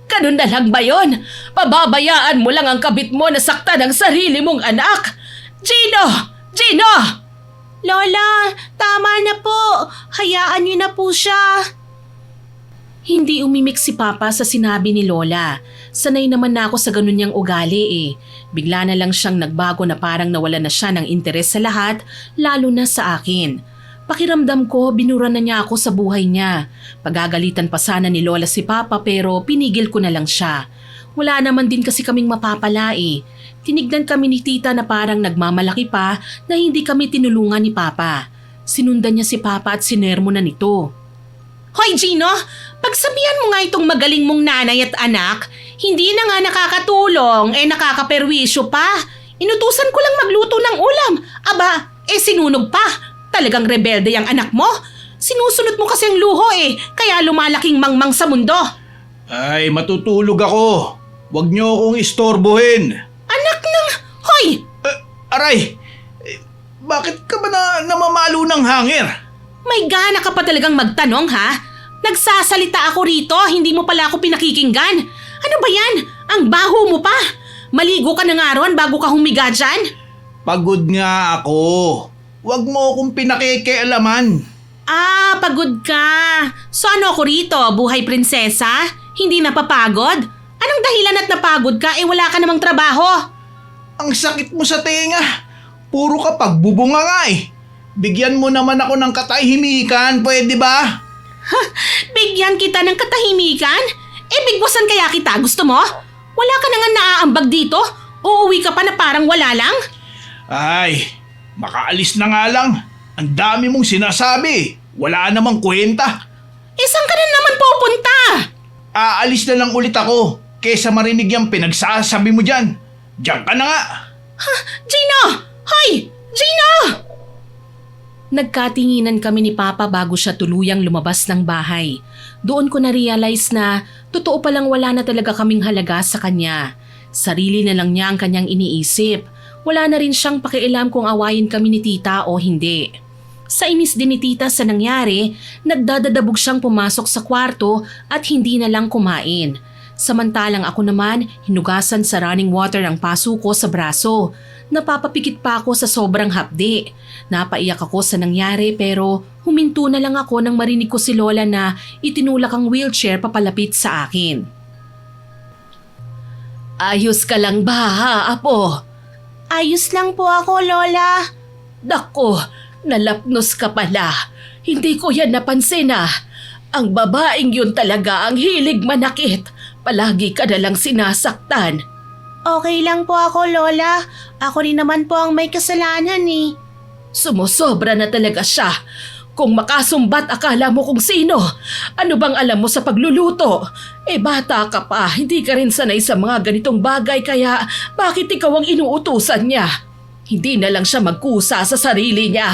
Speaker 2: Ganun na lang ba yon? Pababayaan mo lang ang kabit mo na saktan ang sarili mong anak? Gino! Gino!
Speaker 1: Lola, tama na po. Hayaan niyo na po siya. Hindi umimik si Papa sa sinabi ni Lola. Sanay naman na ako sa ganun niyang ugali eh. Bigla na lang siyang nagbago na parang nawala na siya ng interes sa lahat, lalo na sa akin. Pakiramdam ko, binura na niya ako sa buhay niya. Pagagalitan pa sana ni Lola si Papa pero pinigil ko na lang siya. Wala naman din kasi kaming mapapala eh. Tinignan kami ni Tita na parang nagmamalaki pa na hindi kami tinulungan ni Papa. Sinundan niya si Papa at sinermo na nito. Hoy Gino, pagsabihan mo nga itong magaling mong nanay at anak, hindi na nga nakakatulong, nakakaperwisyo pa. Inutusan ko lang magluto ng ulam. Aba, sinunog pa. Talagang rebelde yung anak mo. Sinusunod mo kasi ang luho kaya lumalaking mangmang sa mundo.
Speaker 3: Ay, matutulog ako. Huwag niyo akong istorbohin.
Speaker 1: Anak ng... Hoy!
Speaker 3: Aray! Bakit ka ba namamalo ng hangir?
Speaker 1: May gana ka pa talagang magtanong ha? Nagsasalita ako rito, hindi mo pala ako pinakikinggan. Ano ba yan? Ang baho mo pa. Maligo ka na nga ron bago ka humiga dyan.
Speaker 3: Pagod nga ako. Huwag mo akong pinakikialaman.
Speaker 1: Pagod ka. So ano ako rito, buhay prinsesa? Hindi napapagod? Anong dahilan at napagod ka wala ka namang trabaho?
Speaker 3: Ang sakit mo sa tenga. Puro ka pagbubunga nga Bigyan mo naman ako ng katahimikan, pwede ba?
Speaker 1: Bigyan kita ng katahimikan? Bigwasan kaya kita, gusto mo? Wala ka na nga naaambag dito? Uuwi ka pa na parang wala lang?
Speaker 3: Ay, makaalis na nga lang. Ang dami mong sinasabi. Wala namang kwenta.
Speaker 1: Saan ka na naman pupunta?
Speaker 3: Aalis na lang ulit ako kesa marinig yung pinagsasabi mo dyan. Diyan ka na nga.
Speaker 1: Gino! Hoy! Gino! Nagkatinginan kami ni Papa bago siya tuluyang lumabas ng bahay. Doon ko na-realize na totoo palang wala na talaga kaming halaga sa kanya. Sarili na lang niya ang kanyang iniisip. Wala na rin siyang pakialam kung awayin kami ni Tita o hindi. Sa inis din ni Tita sa nangyari, nagdadadabog siyang pumasok sa kwarto at hindi na lang kumain. Samantalang ako naman, hinugasan sa running water ang paso ko sa braso. Napapapikit pa ako sa sobrang hapdi. Napaiyak ako sa nangyari pero huminto na lang ako nang marinig ko si Lola na itinulak ang wheelchair papalapit sa akin. Ayos ka lang ba ha, Apo? Ayos lang po ako, Lola. Dako, nalapnos ka pala. Hindi ko yan napansin Ang babaeng yun talaga ang hilig manakit. Palagi ka na lang sinasaktan. Okay lang po ako, Lola. Ako rin naman po ang may kasalanan Sumusobra na talaga siya. Kung makasumbat akala mo kung sino. Ano bang alam mo sa pagluluto? Bata ka pa, hindi ka rin sanay sa mga ganitong bagay kaya bakit ikaw ang inuutusan niya? Hindi na lang siya magkusa sa sarili niya.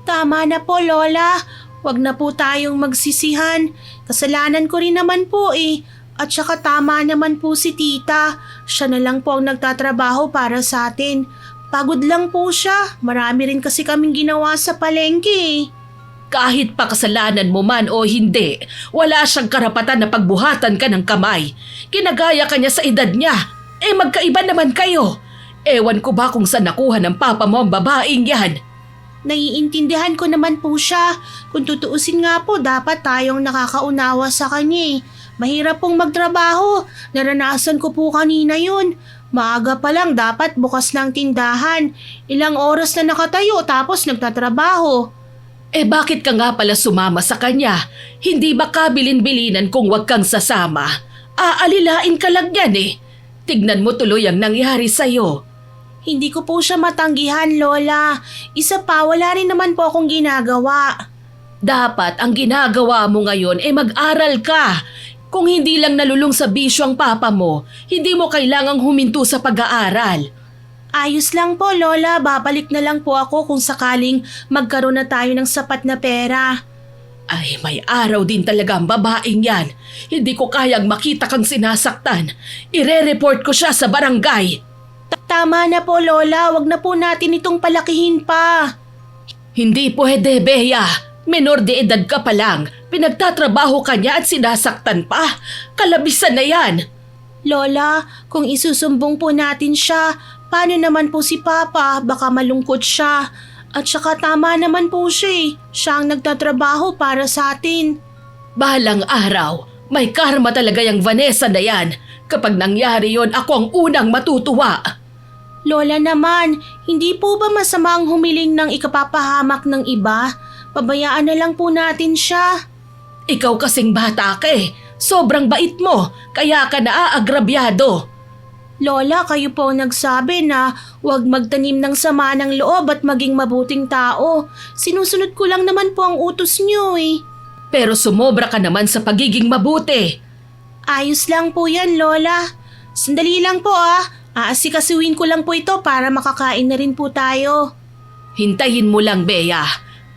Speaker 1: Tama na po, Lola. Huwag na po tayong magsisihan. Kasalanan ko rin naman po At saka tama naman po si Tita. Siya na lang po ang nagtatrabaho para sa atin. Pagod lang po siya. Marami rin kasi kaming ginawa sa palengke Kahit pa kasalanan mo man o hindi, wala siyang karapatan na pagbuhatan ka ng kamay. Kinagaya ka niya sa edad niya. Magkaiba naman kayo. Ewan ko ba kung saan nakuha ng papa mo ang babaeng yan. Naiintindihan ko naman po siya. Kung tutuusin nga po, dapat tayong nakakaunawa sa kanya Mahirap pong magtrabaho. Naranasan ko po kanina yun. Maaga pa lang dapat bukas ng tindahan. Ilang oras na nakatayo tapos nagtatrabaho. Bakit ka nga pala sumama sa kanya? Hindi ba kabilin-bilinan kung wag kang sasama? Aalilain ka lang yan Tignan mo tuloy ang nangyari sa'yo. Hindi ko po siya matanggihan, Lola. Isa pa, wala rin naman po akong ginagawa. Dapat ang ginagawa mo ngayon mag-aral ka. Kung hindi lang nalulung sa bisyo ang papa mo, hindi mo kailangang huminto sa pag-aaral. Ayos lang po, Lola. Babalik na lang po ako kung sakaling magkaroon na tayo ng sapat na pera. Ay, may araw din talaga ang babaeng yan. Hindi ko kayang makita kang sinasaktan. Ire-report ko siya sa barangay. Tama na po, Lola. Wag na po natin itong palakihin pa. Hindi pwede, Bea.
Speaker 2: Menor de edad ka pa lang, pinagtatrabaho ka niya at sinasaktan pa. Kalabisan na yan.
Speaker 1: Lola, kung isusumbong po natin siya, paano naman po si Papa? Baka malungkot siya. At saka tama naman po siya eh. Siya ang nagtatrabaho para sa atin.
Speaker 2: Balang araw, may karma talaga yung Vanessa na yan. Kapag nangyari yon, ako ang unang matutuwa.
Speaker 1: Lola naman, hindi po ba masama ang humiling ng ikapapahamak ng iba? Pabayaan na lang po natin siya.
Speaker 2: Ikaw kasing bata ka eh. Sobrang bait mo, kaya ka naaagrabyado.
Speaker 1: Lola, kayo po ang nagsabi na huwag magtanim ng sama ng loob at maging mabuting tao. Sinusunod ko lang naman po ang utos niyo eh.
Speaker 2: Pero sumobra ka naman sa pagiging mabuti.
Speaker 1: Ayos lang po yan, Lola. Sandali lang po ah. Aasikasuhin ko lang po ito para makakain na rin po tayo.
Speaker 2: Hintayin mo lang, Bea.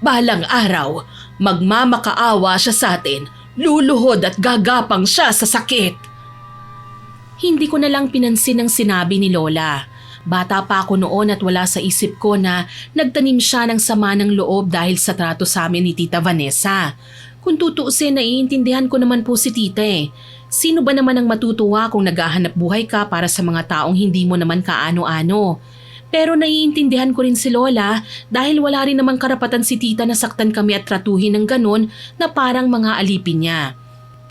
Speaker 2: Balang araw, magmamakaawa siya sa atin, luluhod at gagapang siya sa sakit.
Speaker 1: Hindi ko na lang pinansin ang sinabi ni Lola. Bata pa ako noon at wala sa isip ko na nagtanim siya ng sama ng loob dahil sa trato sa amin ni Tita Vanessa. Kung tutuusin, naiintindihan ko naman po si Tita eh. Sino ba naman ang matutuwa kung naghahanap buhay ka para sa mga taong hindi mo naman kaano-ano? Pero naiintindihan ko rin si Lola dahil wala rin namang karapatan si Tita na saktan kami at tratuhin ng ganon na parang mga alipin niya.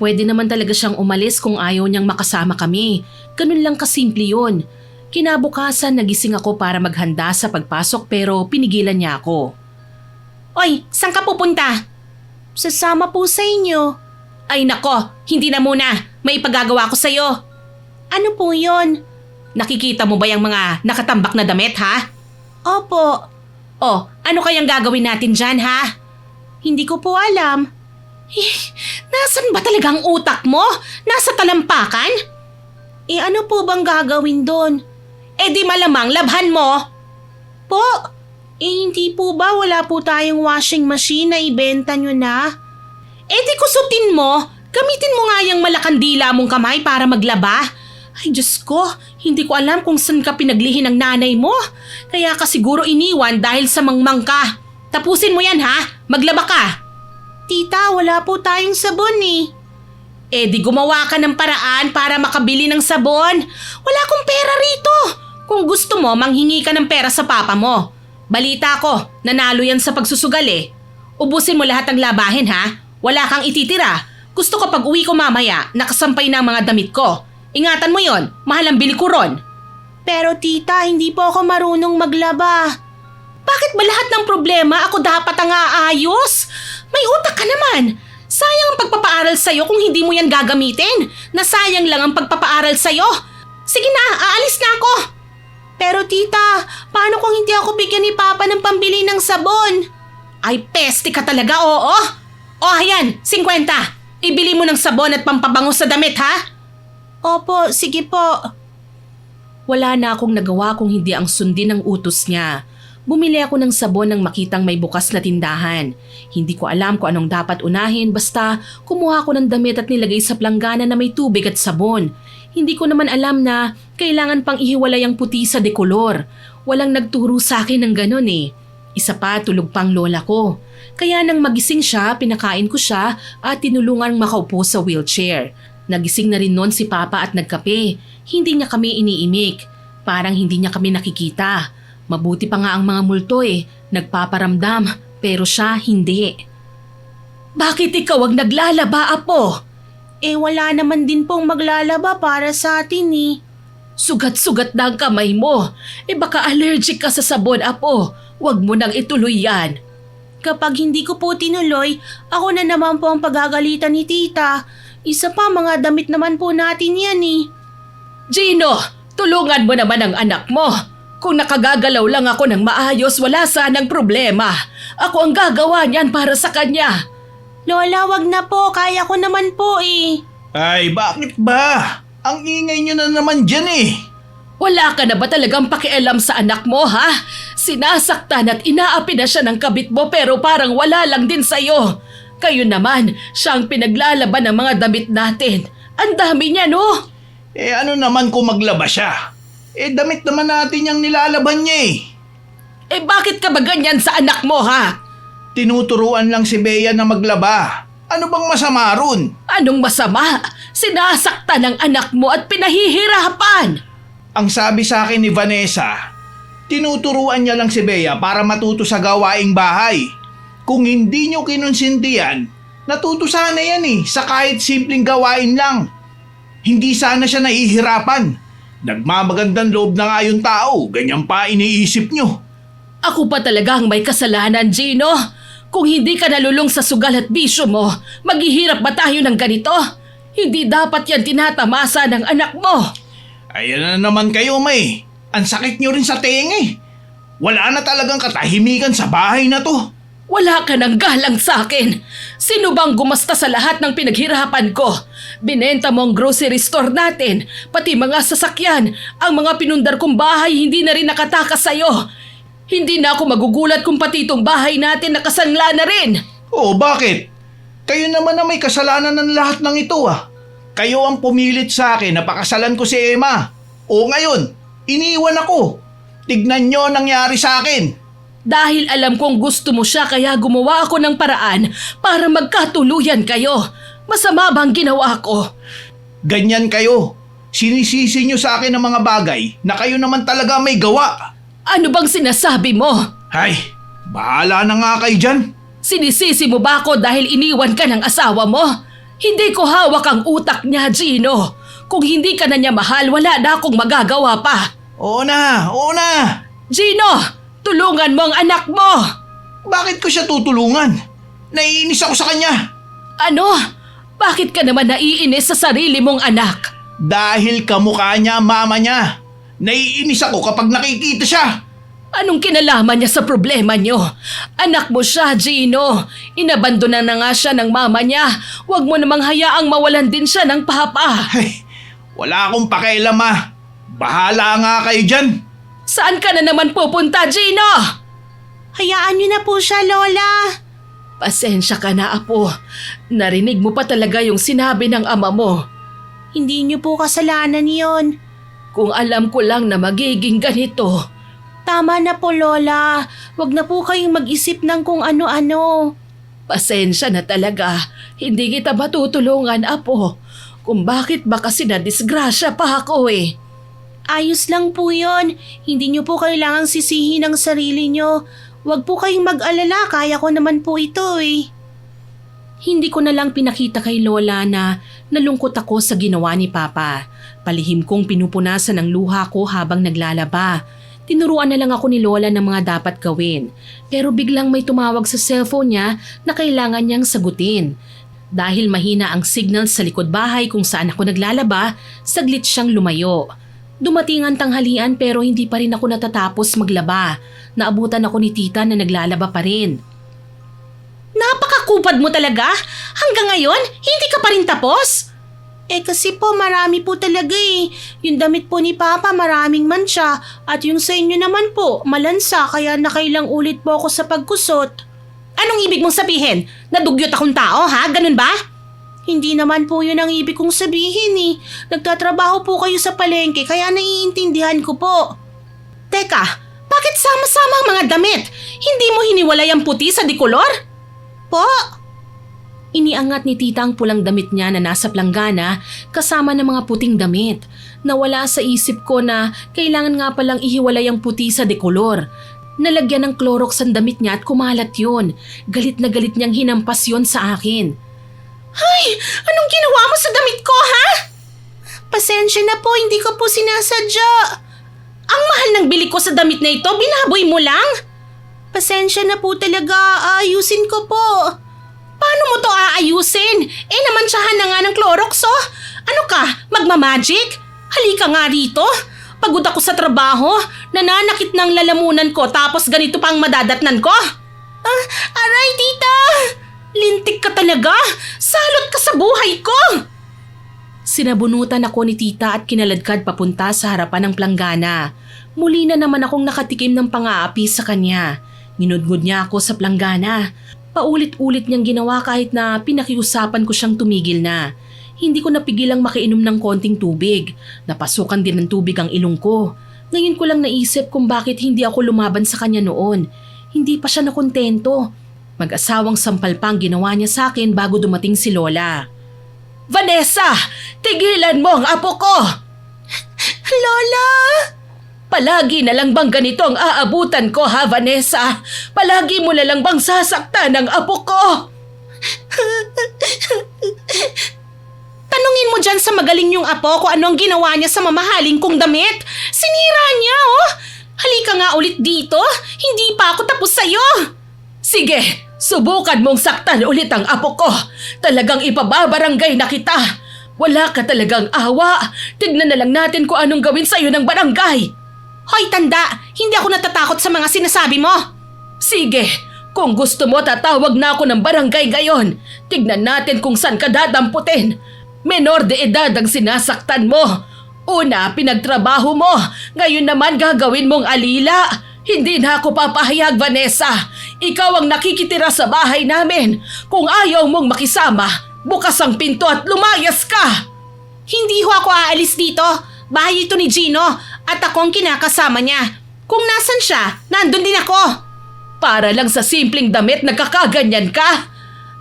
Speaker 1: Pwede naman talaga siyang umalis kung ayaw niyang makasama kami. Ganun lang kasimple yun. Kinabukasan nagising ako para maghanda sa pagpasok pero pinigilan niya ako. Oy, saan ka pupunta? Sasama po sa inyo. Ay nako, hindi na muna. May ipagagawa ko sa'yo. Ano po yun? Nakikita mo ba yung mga nakatambak na damit, ha? Opo. Oh, ano kayang gagawin natin dyan, ha? Hindi ko po alam. Nasaan ba talagang utak mo? Nasa talampakan? Ano po bang gagawin doon? Di malamang labhan mo. Po? Hindi po ba wala po tayong washing machine na ibenta nyo na? Di kusutin mo. Gamitin mo nga yung malakandila mong kamay para maglaba. Ay Diyos ko, hindi ko alam kung saan ka pinaglihi ng nanay mo. Kaya ka siguro iniwan dahil sa mangmang ka. Tapusin mo yan ha, maglaba ka. Tita, wala po tayong sabon eh. Di gumawa ka ng paraan para makabili ng sabon. Wala akong pera rito. Kung gusto mo, manghingi ka ng pera sa papa mo. Balita ko, nanalo yan sa pagsusugal eh. Ubusin mo lahat ng labahin ha. Wala kang ititira. Gusto ko pag uwi ko mamaya, nakasampay na ang mga damit ko. Ingatan mo yon, mahal ang bili ko ron. Pero tita, hindi po ako marunong maglaba. Bakit ba lahat ng problema ako dapat ang aayos? May utak ka naman. Sayang ang pagpapaaral sa'yo kung hindi mo yan gagamitin. Nasayang lang ang pagpapaaral sa'yo. Sige na, aalis na ako. Pero tita, paano kung hindi ako bigyan ni Papa ng pambili ng sabon? Ay, peste ka talaga, oo. Ayan, 50. Ibili mo ng sabon at pampabango sa damit, ha? Opo, sige po. Wala na akong nagawa kung hindi ang sundin ang utos niya. Bumili ako ng sabon nang makitang may bukas na tindahan. Hindi ko alam kung anong dapat unahin basta kumuha ko ng damit at nilagay sa planggana na may tubig at sabon. Hindi ko naman alam na kailangan pang ihiwalay ang puti sa dekolor. Walang nagturo sa akin ng ganon eh. Isa pa, tulog pang lola ko. Kaya nang magising siya, pinakain ko siya at tinulungang makaupo sa wheelchair. Nagising na rin noon si Papa at nagkape. Hindi niya kami iniimik. Parang hindi niya kami nakikita. Mabuti pa nga ang mga multo eh. Nagpaparamdam, pero siya hindi. Bakit ikaw ang naglalaba, Apo? Wala naman din pong maglalaba para sa atin eh. Sugat-sugat na ang kamay mo. Baka allergic ka sa sabon, Apo. Huwag mo nang ituloy yan. Kapag hindi ko po tinuloy, ako na naman po ang pagagalitan ni tita. Isa pa, mga damit naman po natin yan eh.
Speaker 2: Gino, tulungan mo naman ang anak mo. Kung nakagagalaw lang ako ng maayos, wala sanang problema. Ako ang gagawa niyan para sa kanya.
Speaker 1: Lola, wag na po. Kaya ko naman po eh.
Speaker 3: Ay, bakit ba? Ang ingay nyo na naman dyan eh.
Speaker 2: Wala ka na ba talagang pakialam sa anak mo, ha? Sinasaktan at inaapi na siya ng kabit mo pero parang wala lang din sa'yo. Kayo naman, siya ang pinaglalaban ng mga damit natin. Ang dami niya, no?
Speaker 3: Ano naman kung maglaba siya? Damit naman natin yung nilalaban niya eh.
Speaker 2: Bakit ka ba ganyan sa anak mo, ha?
Speaker 3: Tinuturuan lang si Bea na maglaba. Ano bang masama ron?
Speaker 2: Anong masama? Sinasaktan ng anak mo at pinahihirapan.
Speaker 3: Ang sabi sa akin ni Vanessa, tinuturuan niya lang si Bea para matuto sa gawaing bahay. Kung hindi niyo kinonsinti yan, natuto sana yan sa kahit simpleng gawain lang. Hindi sana siya nahihirapan. Nagmamagandang loob na nga yung tao, ganyan pa iniisip niyo.
Speaker 2: Ako pa talaga ang may kasalanan, Gino. Kung hindi ka nalulong sa sugal at bisyo mo, maghihirap ba tayo ng ganito? Hindi dapat yan tinatamasa ng anak mo.
Speaker 3: Ayan na naman kayo, May. Ang sakit niyo rin sa tenga Wala na talagang katahimikan sa bahay na to.
Speaker 2: Wala ka ng galang sa akin. Sino bang gumasta sa lahat ng pinaghirapan ko? Binenta mo ang grocery store natin, pati mga sasakyan. Ang mga pinundar kong bahay hindi na rin nakatakas sa'yo. Hindi na ako magugulat kung pati itong bahay natin nakasangla na rin.
Speaker 3: Oh, bakit? Kayo naman na may kasalanan ng lahat ng ito Kayo ang pumilit sa akin na pakasalan ko si Emma. O ngayon, iniwan ako. Tignan nyo ang nangyari sa akin.
Speaker 2: Dahil alam kong gusto mo siya kaya gumawa ako ng paraan para magkatuluyan kayo. Masama bang ginawa ko?
Speaker 3: Ganyan kayo. Sinisisi nyo sa akin ng mga bagay na kayo naman talaga may gawa.
Speaker 2: Ano bang sinasabi mo?
Speaker 3: Ay, bahala na nga kayo dyan.
Speaker 2: Sinisisi mo ba ako dahil iniwan ka ng asawa mo? Hindi ko hawak ang utak niya, Gino. Kung hindi ka na niya mahal, wala na akong magagawa pa.
Speaker 3: Oo na.
Speaker 2: Gino, tulungan mo ang anak mo!
Speaker 3: Bakit ko siya tutulungan? Naiinis ako sa kanya.
Speaker 2: Ano? Bakit ka naman naiinis sa sarili mong anak?
Speaker 3: Dahil kamukha niya mama niya. Naiinis ako kapag nakikita siya.
Speaker 2: Anong kinalaman niya sa problema niyo? Anak mo siya, Gino. Inabandona na nga siya ng mama niya. Huwag mo namang hayaang mawalan din siya ng papa.
Speaker 3: Ay, wala akong pakialam Bahala nga kayo dyan.
Speaker 2: Saan ka na naman pupunta, Gino?
Speaker 1: Hayaan niyo na po siya, Lola.
Speaker 2: Pasensya ka na, Apo. Narinig mo pa talaga yung sinabi ng ama mo.
Speaker 1: Hindi niyo po kasalanan yon.
Speaker 2: Kung alam ko lang na magiging ganito.
Speaker 1: Tama na po, Lola. Huwag na po kayong mag-isip ng kung ano-ano.
Speaker 2: Pasensya na talaga. Hindi kita matutulungan, Apo. Kung bakit ba kasi na-disgrasya pa ako
Speaker 1: Ayos lang po yon. Hindi niyo po kailangang sisihin ang sarili niyo. Huwag po kayong mag-alala. Kaya ko naman po ito Hindi ko na lang pinakita kay Lola na nalungkot ako sa ginawa ni Papa. Palihim kong pinupunasan ang luha ko habang naglalaba. Tinuruan na lang ako ni Lola ng mga dapat gawin. Pero biglang may tumawag sa cellphone niya na kailangan niyang sagutin. Dahil mahina ang signal sa likod bahay kung saan ako naglalaba, saglit siyang lumayo. Dumating ang tanghalian pero hindi pa rin ako natatapos maglaba. Naabutan ako ni tita na naglalaba pa rin. Napakakupad mo talaga! Hanggang ngayon, hindi ka pa rin tapos? Kasi po marami po talaga Yung damit po ni Papa maraming mancha at yung sa inyo naman po malansa kaya nakailang ulit po ako sa pagkusot.
Speaker 2: Anong ibig mong sabihin? Nadugyot akong tao, ha? Ganun ba?
Speaker 1: Hindi naman po yun ang ibig kong sabihin Nagtatrabaho po kayo sa palengke kaya naiintindihan ko po.
Speaker 2: Teka, bakit sama-sama ang mga damit? Hindi mo hiniwalay ang puti sa dikolor?
Speaker 1: Po?
Speaker 2: Iniangat ni tita ang pulang damit niya na nasa planggana kasama ng mga puting damit. Nawala sa isip ko na kailangan nga palang ihiwalay ang puti sa dekolor. Nalagyan ng Clorox ang damit niya at kumalat yun. Galit na galit niyang hinampas yun sa akin.
Speaker 1: Ay! Anong ginawa mo sa damit ko, ha? Pasensya na po, hindi ko po sinasadya.
Speaker 2: Ang mahal ng bili ko sa damit na ito, binaboy mo lang?
Speaker 1: Pasensya na po talaga, aayusin ko po.
Speaker 2: Paano mo to aayusin? Namantsahan na nga ng Clorox, Ano ka, magmamagic? Halika nga rito. Pagod ako sa trabaho, nananakit ng lalamunan ko tapos ganito pang madadatnan ko.
Speaker 1: Aray, tita!
Speaker 2: Lintik ka talaga! Salot ka sa buhay ko! Sinabunutan ako ni tita at kinaladkad papunta sa harapan ng planggana. Muli na naman akong nakatikim ng pang-aapi sa kanya. Nginudngod niya ako sa planggana. Paulit-ulit niyang ginawa kahit na pinakiusapan ko siyang tumigil na. Hindi ko napigilang makainom ng konting tubig. Napasukan din ng tubig ang ilong ko. Ngayon ko lang naisip kung bakit hindi ako lumaban sa kanya noon. Hindi pa siya nakontento. Mag-asawang sampal pa ang ginawa niya sa akin bago dumating si Lola. Vanessa! Tigilan mo ang apo ko!
Speaker 1: Lola!
Speaker 2: Palagi na lang bang ganito ang aabutan ko ha, Vanessa? Palagi mo na lang bang sasaktan ang apo ko?
Speaker 1: Tanungin mo dyan sa magaling yung apo kung ano ang ginawa niya sa mamahaling kong damit. Sinira niya, oh! Halika nga ulit dito. Hindi pa ako tapos sa'yo.
Speaker 2: Sige, subukan mong saktan ulit ang apo ko. Talagang ipababarangay na kita. Wala ka talagang awa. Tignan na lang natin kung anong gawin sa'yo ng barangay.
Speaker 1: Hoy, tanda! Hindi ako natatakot sa mga sinasabi mo.
Speaker 2: Sige, kung gusto mo tatawag na ako ng barangay ngayon. Tignan natin kung saan ka dadamputin. Menor de edad ang sinasaktan mo. Una, pinagtrabaho mo. Ngayon naman gagawin mong alila. Hindi na ako papahayag, Vanessa. Ikaw ang nakikitira sa bahay namin. Kung ayaw mong makisama, bukas ang pinto at lumayas ka.
Speaker 1: Hindi ho ako aalis dito. Bahay ito ni Gino at ako ang kinakasama niya. Kung nasan siya, nandun din ako.
Speaker 2: Para lang sa simpleng damit nagkakaganyan ka.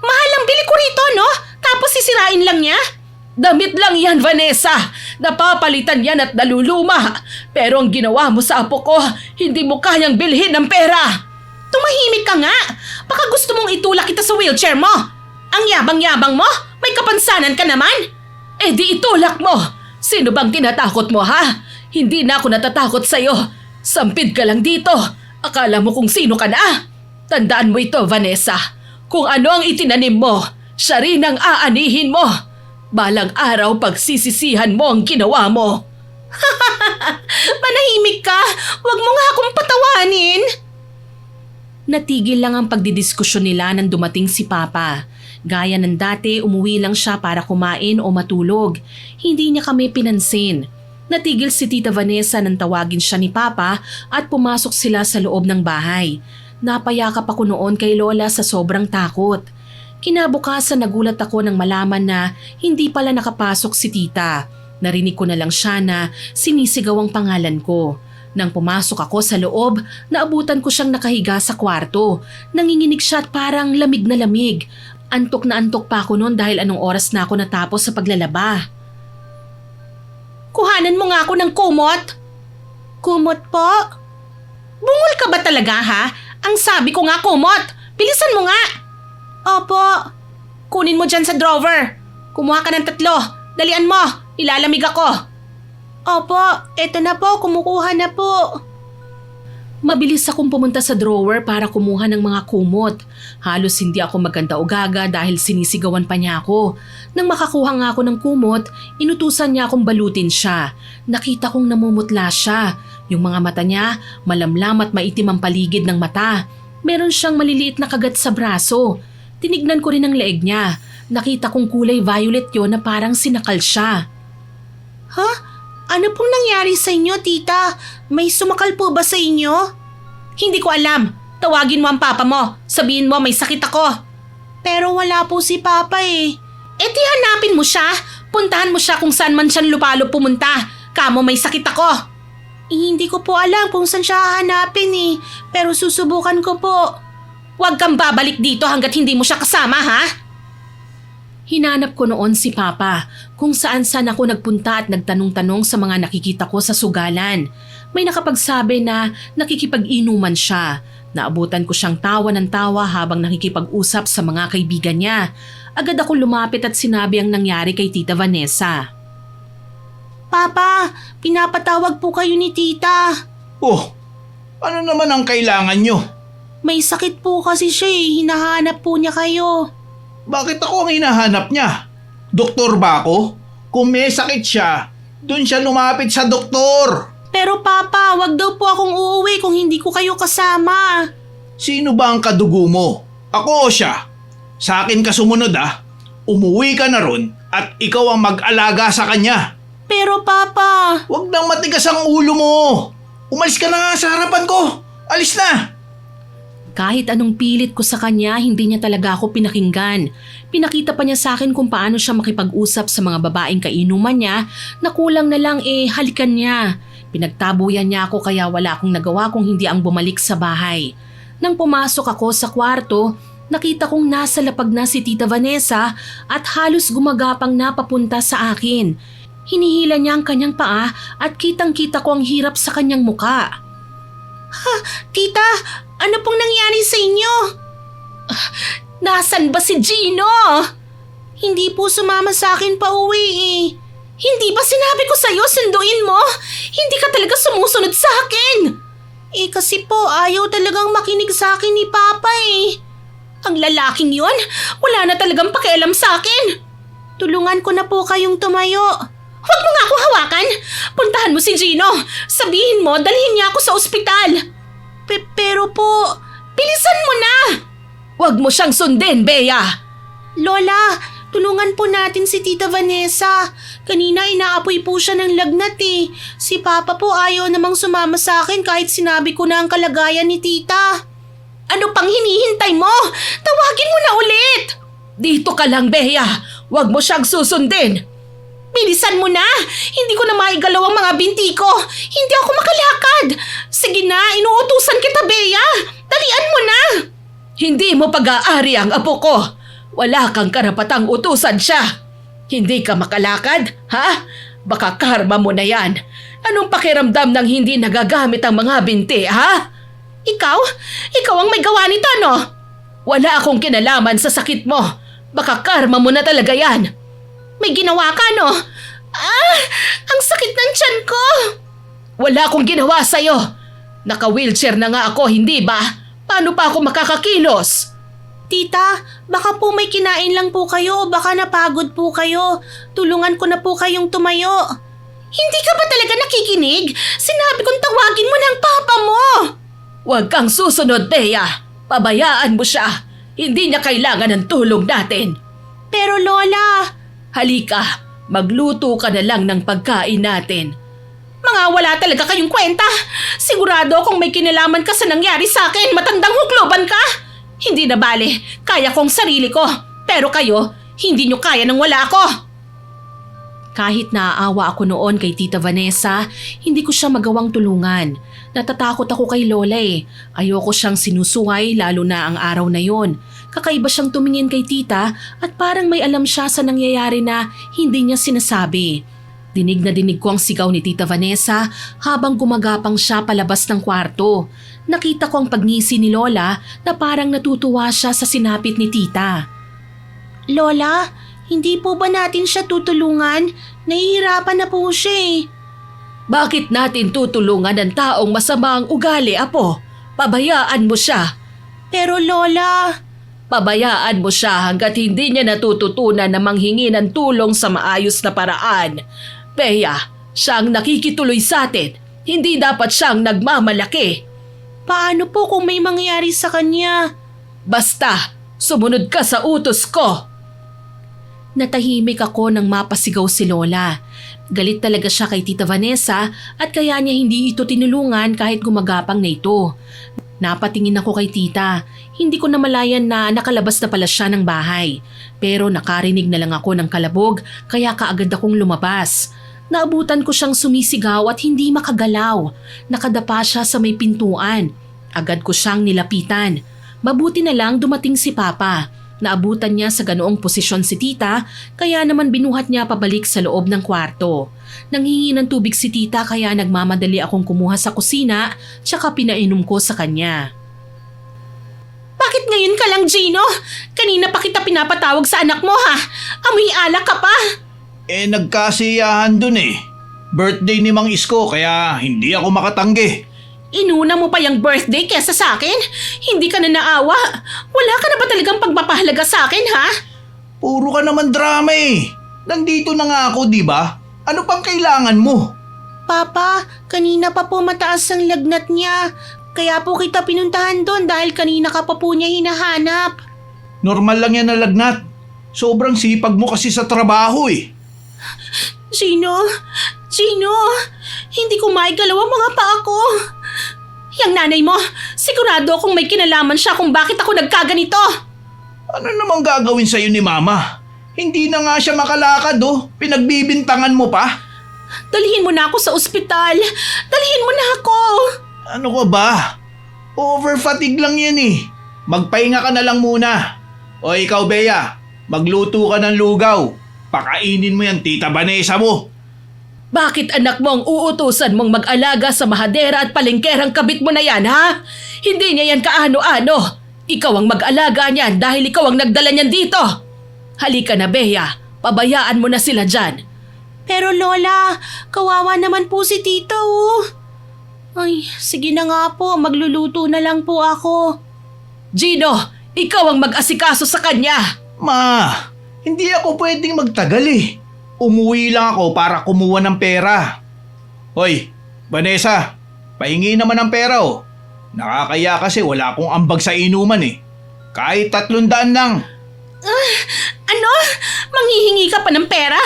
Speaker 1: Mahal ang bili ko rito, no? Tapos sisirain lang niya?
Speaker 2: Damit lang yan, Vanessa. Napapalitan yan at naluluma. Pero ang ginawa mo sa apo ko, hindi mo kayang bilhin ng pera.
Speaker 1: Tumahimik ka nga. Baka gusto mong itulak kita sa wheelchair mo. Ang yabang-yabang mo? May kapansanan ka naman?
Speaker 2: Eh di itulak mo. Sino bang tinatakot mo, ha? Hindi na ako natatakot sa'yo. Sampid ka lang dito. Akala mo kung sino ka na? Tandaan mo ito, Vanessa. Kung ano ang itinanim mo, siya rin ang aanihin mo. Balang araw pagsisisihan mo ang ginawa mo.
Speaker 1: Manahimik ka. Huwag mo nga akong patawanin.
Speaker 2: Natigil lang ang pagdidiskusyon nila nang dumating si Papa. Gaya ng dati, umuwi lang siya para kumain o matulog. Hindi niya kami pinansin. Natigil si Tita Vanessa nang tawagin siya ni Papa at pumasok sila sa loob ng bahay. Napayakap ako noon kay Lola sa sobrang takot. Kinabukasan nagulat ako nang malaman na hindi pala nakapasok si Tita. Narinig ko na lang siya na sinisigaw ang pangalan ko. Nang pumasok ako sa loob, naabutan ko siyang nakahiga sa kwarto. Nanginginig siya at parang lamig na lamig. Antok na antok pa ako noon dahil anong oras na ako natapos sa paglalaba.
Speaker 1: Kuhanan mo nga ako ng kumot. Kumot po? Bungol ka ba talaga, ha? Ang sabi ko nga kumot. Bilisan mo nga. Opo. Kunin mo dyan sa drawer. Kumuha ka ng 3. Dalian mo. Ilalamig ako. Opo, eto na po. Kumukuha na po.
Speaker 2: Mabilis akong pumunta sa drawer para kumuha ng mga kumot. Halos hindi ako maganda o gaga dahil sinisigawan pa niya ako. Nang makakuha nga ako ng kumot, inutusan niya akong balutin siya. Nakita kong namumutla siya. Yung mga mata niya, malamlam at maitim ang paligid ng mata. Meron siyang maliliit na kagat sa braso. Tinignan ko rin ang leeg niya. Nakita kong kulay violet yon na parang sinakal siya.
Speaker 1: Ha? Ano pong nangyari sa inyo, tita? May sumakal po ba sa inyo? Hindi ko alam. Tawagin mo ang papa mo. Sabihin mo may sakit ako. Pero wala po si papa eh. E di hanapin mo siya. Puntahan mo siya kung saan man siya lupalo pumunta. Kamo may sakit ako. Hindi ko po alam kung saan siya hahanapin eh. Pero susubukan ko po. Huwag kang babalik dito hanggat hindi mo siya kasama, ha?
Speaker 2: Hinanap ko noon si Papa kung saan-saan ako nagpunta at nagtanong-tanong sa mga nakikita ko sa sugalan. May nakapagsabi na nakikipag-inuman siya. Naabutan ko siyang tawa ng tawa habang nakikipag-usap sa mga kaibigan niya. Agad ako lumapit at sinabi ang nangyari kay Tita Vanessa.
Speaker 1: Papa, pinapatawag po kayo ni tita.
Speaker 3: Oh, ano naman ang kailangan nyo?
Speaker 1: May sakit po kasi siya eh. Hinahanap po niya kayo.
Speaker 3: Bakit ako ang hinahanap niya? Doktor ba ako? Kung may sakit siya, doon siya lumapit sa doktor.
Speaker 1: Pero papa, wag daw po akong uuwi kung hindi ko kayo kasama.
Speaker 3: Sino ba ang kadugo mo? Ako o siya? Sa akin ka sumunod ah. Umuwi ka na ron at ikaw ang mag-alaga sa kanya.
Speaker 1: Pero papa...
Speaker 3: Huwag nang matigas ang ulo mo. Umalis ka na nga sa harapan ko. Alis na.
Speaker 2: Kahit anong pilit ko sa kanya, hindi niya talaga ako pinakinggan. Pinakita pa niya sa akin kung paano siya makipag-usap sa mga babaeng kainuman niya na kulang na lang halikan niya. Pinagtabuyan niya ako kaya wala akong nagawa kung hindi ang bumalik sa bahay. Nang pumasok ako sa kwarto, Nakita kong nasa lapag na si Tita Vanessa at halos gumagapang na papunta sa akin. Hinihila niya ang kanyang paa at kitang-kita ko ang hirap sa kanyang muka.
Speaker 1: Tita, ano pong nangyari sa inyo?
Speaker 2: Nasaan ba si Gino?
Speaker 1: Hindi po sumama sa akin pa uwi eh.
Speaker 2: Hindi ba sinabi ko sa'yo sunduin mo? Hindi ka talaga sumusunod sa akin.
Speaker 1: Eh kasi po ayaw talagang makinig sa akin ni Papa eh.
Speaker 2: Ang lalaking yon, wala na talagang pakialam sa akin.
Speaker 1: Tulungan ko na po kayong tumayo.
Speaker 2: Huwag mo nga akong hawakan. Puntahan mo si Gino. Sabihin mo, dalhin niya ako sa ospital.
Speaker 1: Pero po,
Speaker 2: Bilisan mo na! Huwag mo siyang sundin, Bea.
Speaker 1: Lola, tulungan po natin si Tita Vanessa. Kanina inaapoy po siya ng lagnat eh. Si Papa po ayaw namang sumama sa akin kahit sinabi ko na ang kalagayan ni Tita.
Speaker 2: Ano pang hinihintay mo? Tawagin mo na ulit! Dito ka lang, Bea. Huwag mo siyang susundin. Bilisan mo na! Hindi ko na maigalaw ang mga binti ko. Hindi ako makalakad. Sige na, inuutusan kita, Bea. Dalian mo na! Hindi mo pag-aari ang apo ko. Wala kang karapatang utusan siya. Hindi ka makalakad, ha? Baka karma mo na yan. Anong pakiramdam ng hindi nagagamit ang mga binti, ha? Ikaw? Ikaw ang may gawa nito, no? Wala akong kinalaman sa sakit mo. Baka karma mo na talaga yan. May ginawa ka, no? Ang sakit ng tiyan ko. Wala akong ginawa sa'yo. Naka-wheelchair na nga ako, hindi ba? Paano pa ako makakakilos?
Speaker 1: Tita, baka po may kinain lang po kayo o baka napagod po kayo. Tulungan ko na po kayong tumayo.
Speaker 2: Hindi ka ba talaga nakikinig? Sinabi kong tawagin mo ng papa mo. Huwag kang susunod, Bea. Pabayaan mo siya. Hindi niya kailangan ng tulong natin.
Speaker 1: Pero Lola,
Speaker 2: halika, magluto ka na lang ng pagkain natin. Mga wala talaga kayong kwenta. Sigurado kung may kinalaman ka sa nangyari sa akin, matandang hukloban ka. Hindi na bale, kaya kong sarili ko. Pero kayo, hindi nyo kaya nang wala ako. Kahit naaawa ako noon kay Tita Vanessa, hindi ko siya magawang tulungan. Natatakot ako kay Lola eh. Ayoko siyang sinusuway lalo na ang araw na yon. Kakaiba siyang tumingin kay Tita at parang may alam siya sa nangyayari na hindi niya sinasabi. Dinig na dinig ko ang sigaw ni Tita Vanessa habang gumagapang siya palabas ng kwarto. Nakita ko ang pagngisi ni Lola na parang natutuwa siya sa sinapit ni Tita.
Speaker 1: Lola, hindi po ba natin siya tutulungan? Nahihirapan na po siya eh.
Speaker 2: Bakit natin tutulungan ng taong masama ang ugali, Apo? Pabayaan mo siya.
Speaker 1: Pero Lola,
Speaker 2: pabayaan mo siya hanggat hindi niya natututunan na manghingi ng tulong sa maayos na paraan. Bea, siya ang nakikituloy sa atin. Hindi dapat siyang nagmamalaki.
Speaker 1: paano po kung may mangyari sa kanya?
Speaker 2: Basta, sumunod ka sa utos ko. Natahimik ako nang mapasigaw si Lola. Galit talaga siya kay Tita Vanessa at kaya niya hindi ito tinulungan kahit gumagapang na ito. Napatingin ako kay Tita. Hindi ko namalayan na nakalabas na pala siya ng bahay. Pero nakarinig na lang ako ng kalabog kaya kaagad akong lumabas. Naabutan ko siyang sumisigaw at hindi makagalaw. Nakadapa siya sa may pintuan. Agad ko siyang nilapitan. Mabuti na lang dumating si Papa. Naabutan niya sa ganoong posisyon si Tita kaya naman binuhat niya pabalik sa loob ng kwarto. Nanghingi ng tubig si Tita kaya nagmamadali akong kumuha sa kusina tsaka pinainom ko sa kanya. Bakit ngayon ka lang, Gino? Kanina pa kita pinapatawag sa anak mo, ha? Amoy alak ka pa.
Speaker 3: Nagkasiyahan dun eh. Birthday ni Mang Isko kaya hindi ako makatanggi.
Speaker 2: Inuna mo pa yung birthday kesa sa akin? Hindi ka na naawa? Wala ka na ba talagang pagpapahalaga sa akin, ha?
Speaker 3: Puro ka naman drama eh. Nandito na nga ako, di ba? Ano pang kailangan mo?
Speaker 1: Papa, kanina pa po mataas ang lagnat niya. Kaya po kita pinuntahan doon dahil kanina ka pa po niya hinahanap.
Speaker 3: Normal lang yan na lagnat. Sobrang sipag mo kasi sa trabaho eh.
Speaker 1: Gino, hindi ko maigalaw ang mga paa ko.
Speaker 2: Yang nanay mo, sigurado akong may kinalaman siya kung bakit ako nagkaganito.
Speaker 3: Ano namang gagawin sa'yo ni Mama? Hindi na nga siya makalakad oh. Pinagbibintangan mo pa.
Speaker 2: Dalhin mo na ako sa ospital. Dalhin mo na ako.
Speaker 3: Ano ka ba? Overfatigue lang yan eh. magpahinga ka na lang muna. O ikaw, Bea, magluto ka ng lugaw. Pakainin mo yan, Tita Vanessa mo.
Speaker 2: Bakit anak mo ang uutusan mong mag-alaga sa mahadera at palengkerang kabit mo na yan, ha? Hindi niya yan kaano-ano. Ikaw ang mag-alaga niyan dahil ikaw ang nagdala niyan dito. Halika na, Bea. Pabayaan mo na sila dyan.
Speaker 1: Pero Lola, kawawa naman po si Tita oh. Ay, sige na nga po, magluluto na lang po ako.
Speaker 2: Gino, ikaw ang mag-asikaso sa kanya.
Speaker 3: Ma, hindi ako pwedeng magtagal eh. Umuwi lang ako para kumuha ng pera. Hoy, Vanessa, pahingi naman ng pera oh. Nakakaya kasi wala akong ambag sa inuman eh. Kahit 300 lang.
Speaker 1: Ano? Manghihingi ka pa ng pera?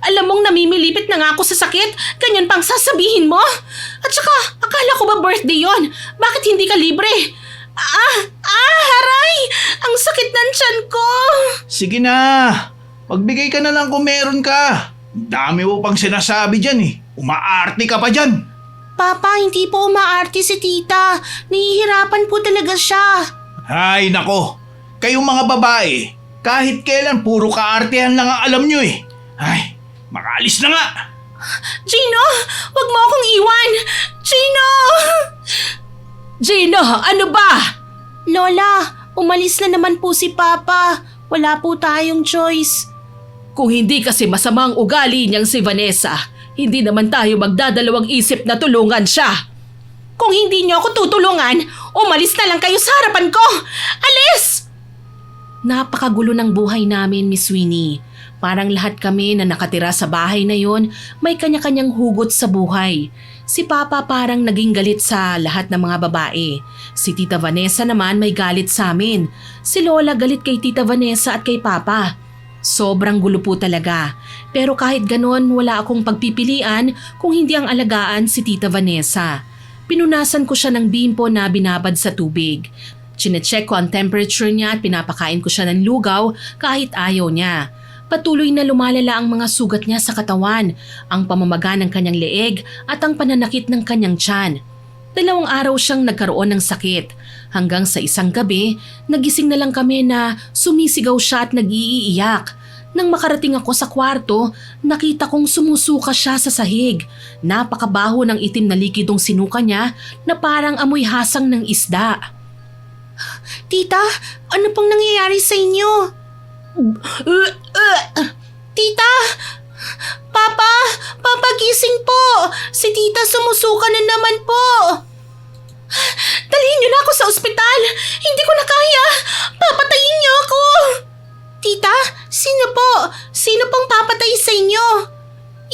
Speaker 1: Alam mong namimilipit na nga ako sa sakit, ganyan pang sasabihin mo? At saka, akala ko ba birthday yon? Bakit hindi ka libre? Haray! Ang sakit ng tiyan ko!
Speaker 3: Sige na, magbigay ka na lang kung meron ka. Dami mo pang sinasabi dyan eh. Umaarte ka pa dyan.
Speaker 1: Papa, hindi po umaarte si Tita. Nahihirapan po talaga siya.
Speaker 3: Ay nako, kayong mga babae, kahit kailan puro kaartehan lang ang alam nyo eh. Ay, makaalis na nga.
Speaker 1: Gino, wag mo akong iwan! Gino!
Speaker 2: Gino, ano ba?
Speaker 1: Lola, umalis na naman po si Papa. Wala po tayong choice.
Speaker 2: Kung hindi kasi masamang ugali niyang si Vanessa, hindi naman tayo magdadalawang isip na tulungan siya.
Speaker 1: Kung hindi niyo ako tutulungan, umalis na lang kayo sa harapan ko! Alis!
Speaker 2: Napakagulo ng buhay namin, Miss Winnie. Parang lahat kami na nakatira sa bahay na yon may kanya-kanyang hugot sa buhay. Si Papa parang naging galit sa lahat ng mga babae. Si Tita Vanessa naman may galit sa amin. Si Lola galit kay Tita Vanessa at kay Papa. Sobrang gulo po talaga. Pero kahit ganon, wala akong pagpipilian kung hindi ang alagaan si Tita Vanessa. Pinunasan ko siya ng bimpo na binabad sa tubig. Chinecheck ko ang temperature niya at pinapakain ko siya ng lugaw kahit ayaw niya. Patuloy na lumalala ang mga sugat niya sa katawan, ang pamamaga ng kanyang leeg at ang pananakit ng kanyang tiyan. 2 araw siyang nagkaroon ng sakit. Hanggang sa isang gabi, nagising na lang kami na sumisigaw siya at nag-iiyak. Nang makarating ako sa kwarto, nakita kong sumusuka siya sa sahig. Napakabaho ng itim na likidong sinuka niya na parang amoy hasang ng isda.
Speaker 1: Tita, ano pong nangyayari sa inyo? Tita! Papa! Papa, gising po! Si Tita sumusuka na naman po! Dalhin niyo na ako sa ospital! Hindi ko na kaya! Papatayin niyo ako! Tita, sino po? Sino pong papatay sa inyo?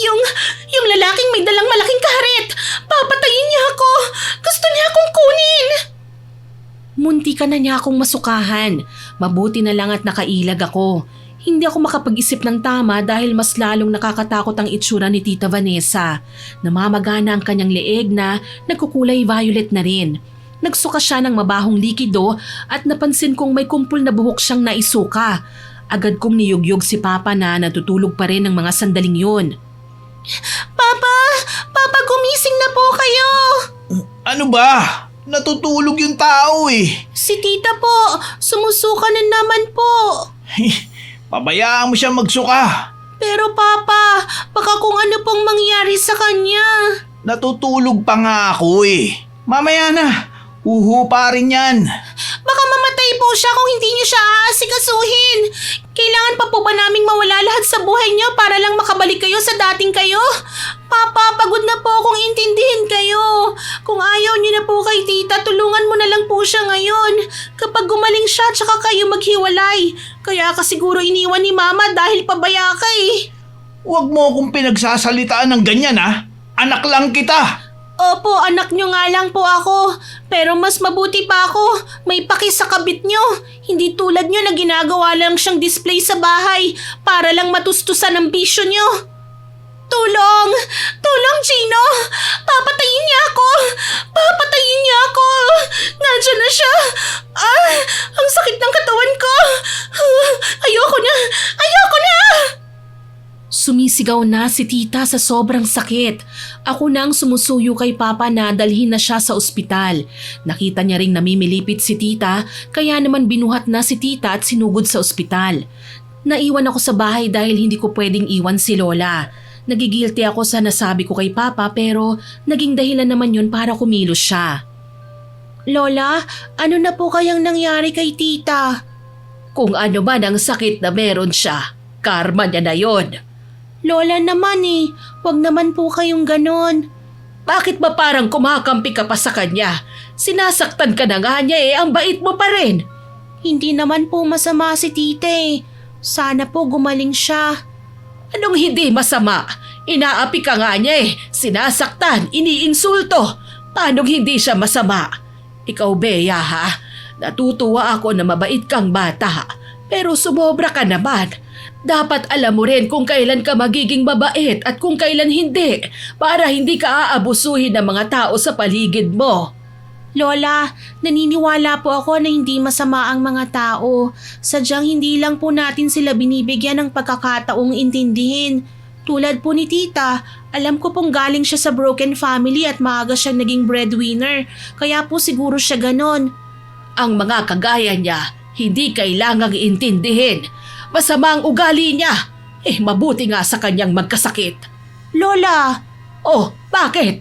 Speaker 1: Yung lalaking may dalang malaking karet! Papatayin niya ako! Gusto niya akong kunin!
Speaker 2: Munti ka na niya akong masukahan. Mabuti na lang at nakailag ako. Hindi ako makapag-isip ng tama dahil mas lalong nakakatakot ang itsura ni Tita Vanessa. Namamagana ang kanyang leeg na nagkukulay violet na rin. Nagsuka siya ng mabahong likido at napansin kong may kumpul na buhok siyang naisuka. Agad kong niyugyog si Papa na natutulog pa rin ng mga sandaling yun.
Speaker 1: Papa! Papa, gumising na po kayo!
Speaker 3: Ano ba? Natutulog yung tao eh.
Speaker 1: Si Tita po, sumusuka na naman po.
Speaker 3: Pabayaan mo siya magsuka.
Speaker 1: Pero Papa, baka kung ano pong mangyari sa kanya.
Speaker 3: Natutulog pa nga ako eh. Mamaya na, uho pa rin yan.
Speaker 1: Baka mamatay po siya kung hindi niyo siya aasikasuhin. Kailangan pa po ba naming mawala lahat sa buhay niyo para lang makabalik kayo sa dating kayo? Papa, pagod na po akong intindihin kayo. Kung ayaw niyo na po kay Tita, tulungan mo na lang po siya ngayon. Kapag gumaling siya, tsaka kayo maghiwalay. Kaya ka siguro iniwan ni Mama dahil pabaya ka eh.
Speaker 3: Huwag mo akong pinagsasalitaan ng ganyan ah. Anak lang kita.
Speaker 1: Opo, anak niyo nga lang po ako. Pero mas mabuti pa ako. May paki sa kabit niyo. Hindi tulad niyo na ginagawa lang siyang display sa bahay para lang matustusan ang bisyo niyo. Tulong! Tulong, Gino! Papatayin niya ako! Papatayin niya ako! Nandiyan na siya! Ang sakit ng katawan ko! Ayoko na! Ayoko na!
Speaker 2: Sumisigaw na si tita sa sobrang sakit. Ako na ang sumusuyo kay papa na dalhin na siya sa ospital. Nakita niya ring namimilipit si tita kaya naman binuhat na si tita at sinugod sa ospital. Naiwan ako sa bahay dahil hindi ko pwedeng iwan si Lola. Nagigilty ako sa nasabi ko kay papa pero naging dahilan naman yun para kumilos siya.
Speaker 1: Lola, ano na po kayang nangyari kay tita?
Speaker 2: Kung ano man ang sakit na meron siya, karma niya na yon.
Speaker 1: Lola naman wag naman po kayong ganon.
Speaker 2: Bakit ba parang kumakampi ka pa sa kanya? Sinasaktan ka na nga niya ang bait mo pa rin.
Speaker 1: Hindi naman po masama si tita Sana po gumaling siya.
Speaker 2: Anong hindi masama? Inaapi ka nga niya sinasaktan, iniinsulto. Paanong hindi siya masama? Ikaw, Bea, ha? Natutuwa ako na mabait kang bata, pero sumobra ka naman. Dapat alam mo rin kung kailan ka magiging mabait at kung kailan hindi para hindi ka aabusuhin ng mga tao sa paligid mo.
Speaker 1: Lola, naniniwala po ako na hindi masama ang mga tao. Sadyang hindi lang po natin sila binibigyan ng pagkakataong intindihin. Tulad po ni tita, alam ko pong galing siya sa broken family at maaga siyang naging breadwinner. Kaya po siguro siya ganon.
Speaker 2: Ang mga kagaya niya, hindi kailangang intindihin. Masama ang ugali niya. Mabuti nga sa kanyang magkasakit.
Speaker 1: Lola!
Speaker 2: Oh, bakit?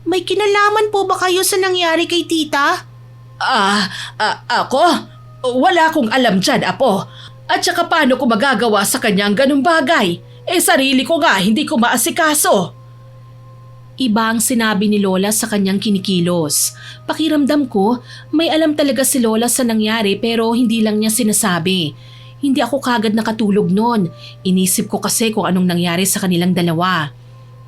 Speaker 1: May kinalaman po ba kayo sa nangyari kay tita?
Speaker 2: Ako? Wala akong alam dyan, apo. At saka paano ko magagawa sa kanyang ganung bagay? Sarili ko nga, hindi ko maasikaso.
Speaker 1: Iba ang sinabi ni Lola sa kanyang kinikilos. Pakiramdam ko, may alam talaga si Lola sa nangyari pero hindi lang niya sinasabi. Hindi ako kagad nakatulog noon. Inisip ko kasi kung anong nangyari sa kanilang dalawa.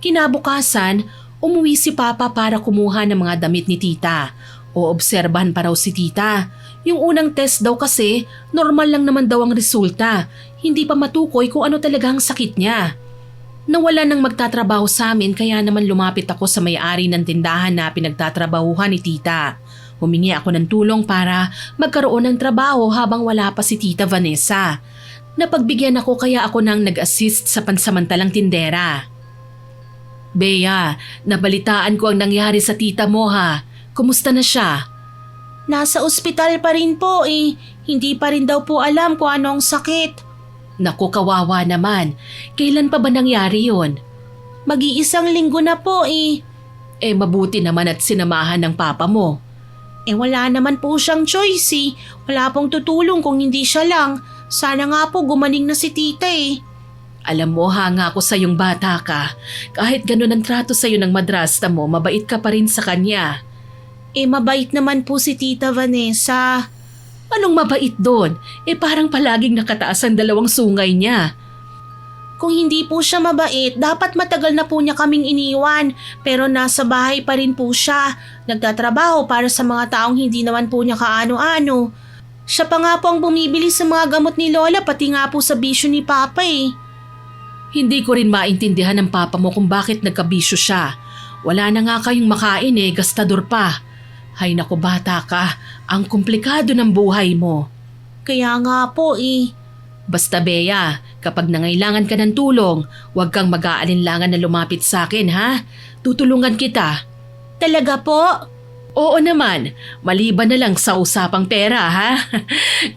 Speaker 1: Kinabukasan, umuwi si Papa para kumuha ng mga damit ni tita. O obserbahan pa raw si tita. Yung unang test daw kasi, normal lang naman daw ang resulta. Hindi pa matukoy kung ano talaga ang sakit niya. Nawala nang magtatrabaho sa amin kaya naman lumapit ako sa may-ari ng tindahan na pinagtatrabahuhan ni tita. Humingi ako ng tulong para magkaroon ng trabaho habang wala pa si Tita Vanessa. Napagbigyan ako kaya ako nang nag-assist sa pansamantalang tindera. Bea, nabalitaan ko ang nangyari sa tita mo ha. Kumusta na siya? Nasa ospital pa rin po Hindi pa rin daw po alam kung ano ang sakit. Naku, kawawa naman. Kailan pa ba nangyari yun? Mag-iisang linggo na po mabuti naman at sinamahan ng papa mo. Wala naman po siyang choice Wala pong tutulong kung hindi siya lang. Sana nga po gumaling na si tita
Speaker 2: Alam mo, hanga ako sa yung bata ka. Kahit ganun ang trato sa'yo ng madrasta mo, mabait ka pa rin sa kanya.
Speaker 1: Mabait naman po si Tita Vanessa.
Speaker 2: Anong mabait doon? Parang palaging nakataas ang dalawang sungay niya.
Speaker 1: Kung hindi po siya mabait, dapat matagal na po niya kaming iniwan. Pero nasa bahay pa rin po siya. Nagtatrabaho para sa mga taong hindi naman po niya kaano-ano. Siya pa nga po ang bumibili sa mga gamot ni Lola pati nga po sa bisyo ni Papa
Speaker 2: Hindi ko rin maintindihan ng papa mo kung bakit nagkabisyo siya. Wala na nga kayong makain gastador pa. Hay naku bata ka, ang komplikado ng buhay mo.
Speaker 1: Kaya nga po
Speaker 2: Basta Bea, kapag nangailangan ka ng tulong, huwag kang mag-aalinlangan na lumapit sa akin ha. Tutulungan kita.
Speaker 1: Talaga po?
Speaker 2: Oo naman, maliban na lang sa usapang pera ha.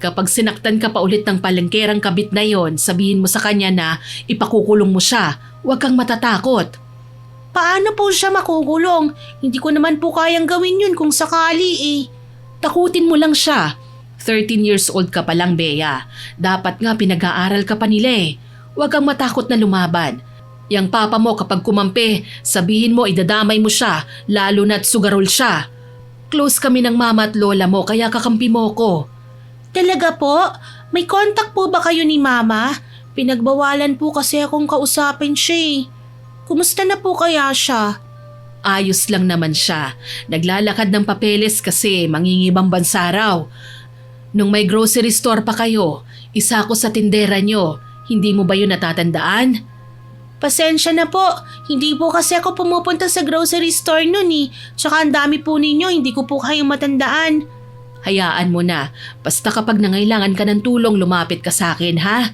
Speaker 2: Kapag sinaktan ka pa ulit ng palengkerang kabit na yon, sabihin mo sa kanya na ipakukulong mo siya. Huwag kang matatakot.
Speaker 1: Paano po siya makukulong? Hindi ko naman po kayang gawin yun kung sakali
Speaker 2: Takutin mo lang siya. 13 years old ka pa lang, Bea. Dapat nga pinag-aaral ka pa nila Huwag kang matakot na lumaban. Yang papa mo kapag kumampi, sabihin mo idadamay mo siya, lalo na't sugarol siya. Close kami ng mama at lola mo kaya kakampi mo ko.
Speaker 1: Talaga po? May contact po ba kayo ni mama? Pinagbawalan po kasi akong kausapin siya Kumusta na po kaya siya?
Speaker 2: Ayos lang naman siya. Naglalakad ng papeles kasi mangingibang bansa raw. Nung may grocery store pa kayo, isa ako sa tindera nyo. Hindi mo ba yun natatandaan?
Speaker 1: Pasensya na po. Hindi po kasi ako pumupunta sa grocery store nun Tsaka ang dami po ninyo, hindi ko po kayo matandaan.
Speaker 2: Hayaan mo na. Basta kapag nangailangan ka ng tulong, lumapit ka sa akin ha.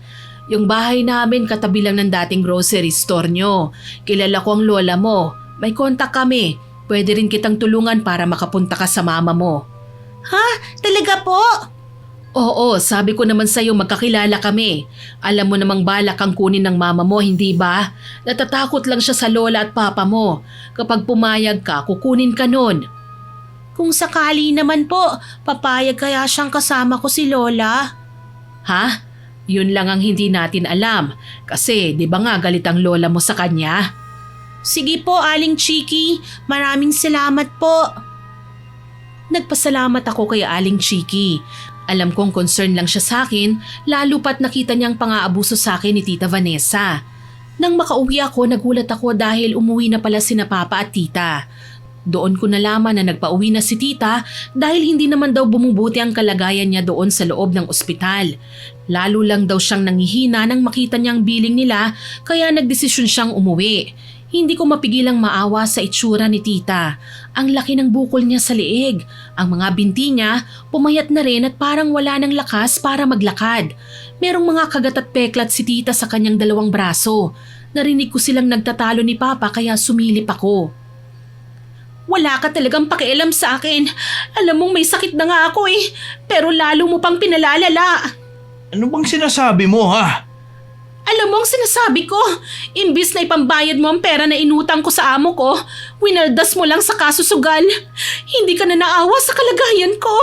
Speaker 2: Yung bahay namin katabi lang ng dating grocery store nyo. Kilala ko ang lola mo. May kontak kami. Pwede rin kitang tulungan para makapunta ka sa mama mo.
Speaker 1: Ha? Talaga po?
Speaker 2: Oo, sabi ko naman sa'yo magkakilala kami. Alam mo namang balak kang kunin ng mama mo, hindi ba? Natatakot lang siya sa lola at papa mo. Kapag pumayag ka, kukunin ka nun.
Speaker 1: Kung sakali naman po, papayag kaya siyang kasama ko si Lola?
Speaker 2: Ha? Yun lang ang hindi natin alam. Kasi di ba nga galit ang lola mo sa kanya?
Speaker 1: Sige po, Aling Chiki. Maraming salamat po.
Speaker 2: Nagpasalamat ako kay Aling Chiki. Alam kong concern lang siya sa akin, lalo pat nakita niyang pang-aabuso sa akin ni Tita Vanessa. Nang makauwi ako, nagulat ako dahil umuwi na pala sina Papa at Tita. Doon ko nalaman na nagpauwi na si Tita dahil hindi naman daw bumubuti ang kalagayan niya doon sa loob ng ospital. Lalo lang daw siyang nangihina nang makita niyang billing nila kaya nagdesisyon siyang umuwi. Hindi ko mapigilang maawa sa itsura ni Tita. Ang laki ng bukol niya sa leeg. Ang mga binti niya pumayat na rin at parang wala ng lakas para maglakad. Merong mga kagat at peklat si Tita sa kanyang dalawang braso. Narinig ko silang nagtatalo ni Papa kaya sumilip ako.
Speaker 1: Wala ka talagang pakialam sa akin. Alam mong may sakit na nga ako eh. Pero lalo mo pang pinalalala.
Speaker 3: Ano bang sinasabi mo ha?
Speaker 1: Alam mo ang sinasabi ko, imbis na ipambayad mo ang pera na inutang ko sa amo ko, winaldas mo lang sa kasusugal. Hindi ka na naawa sa kalagayan ko.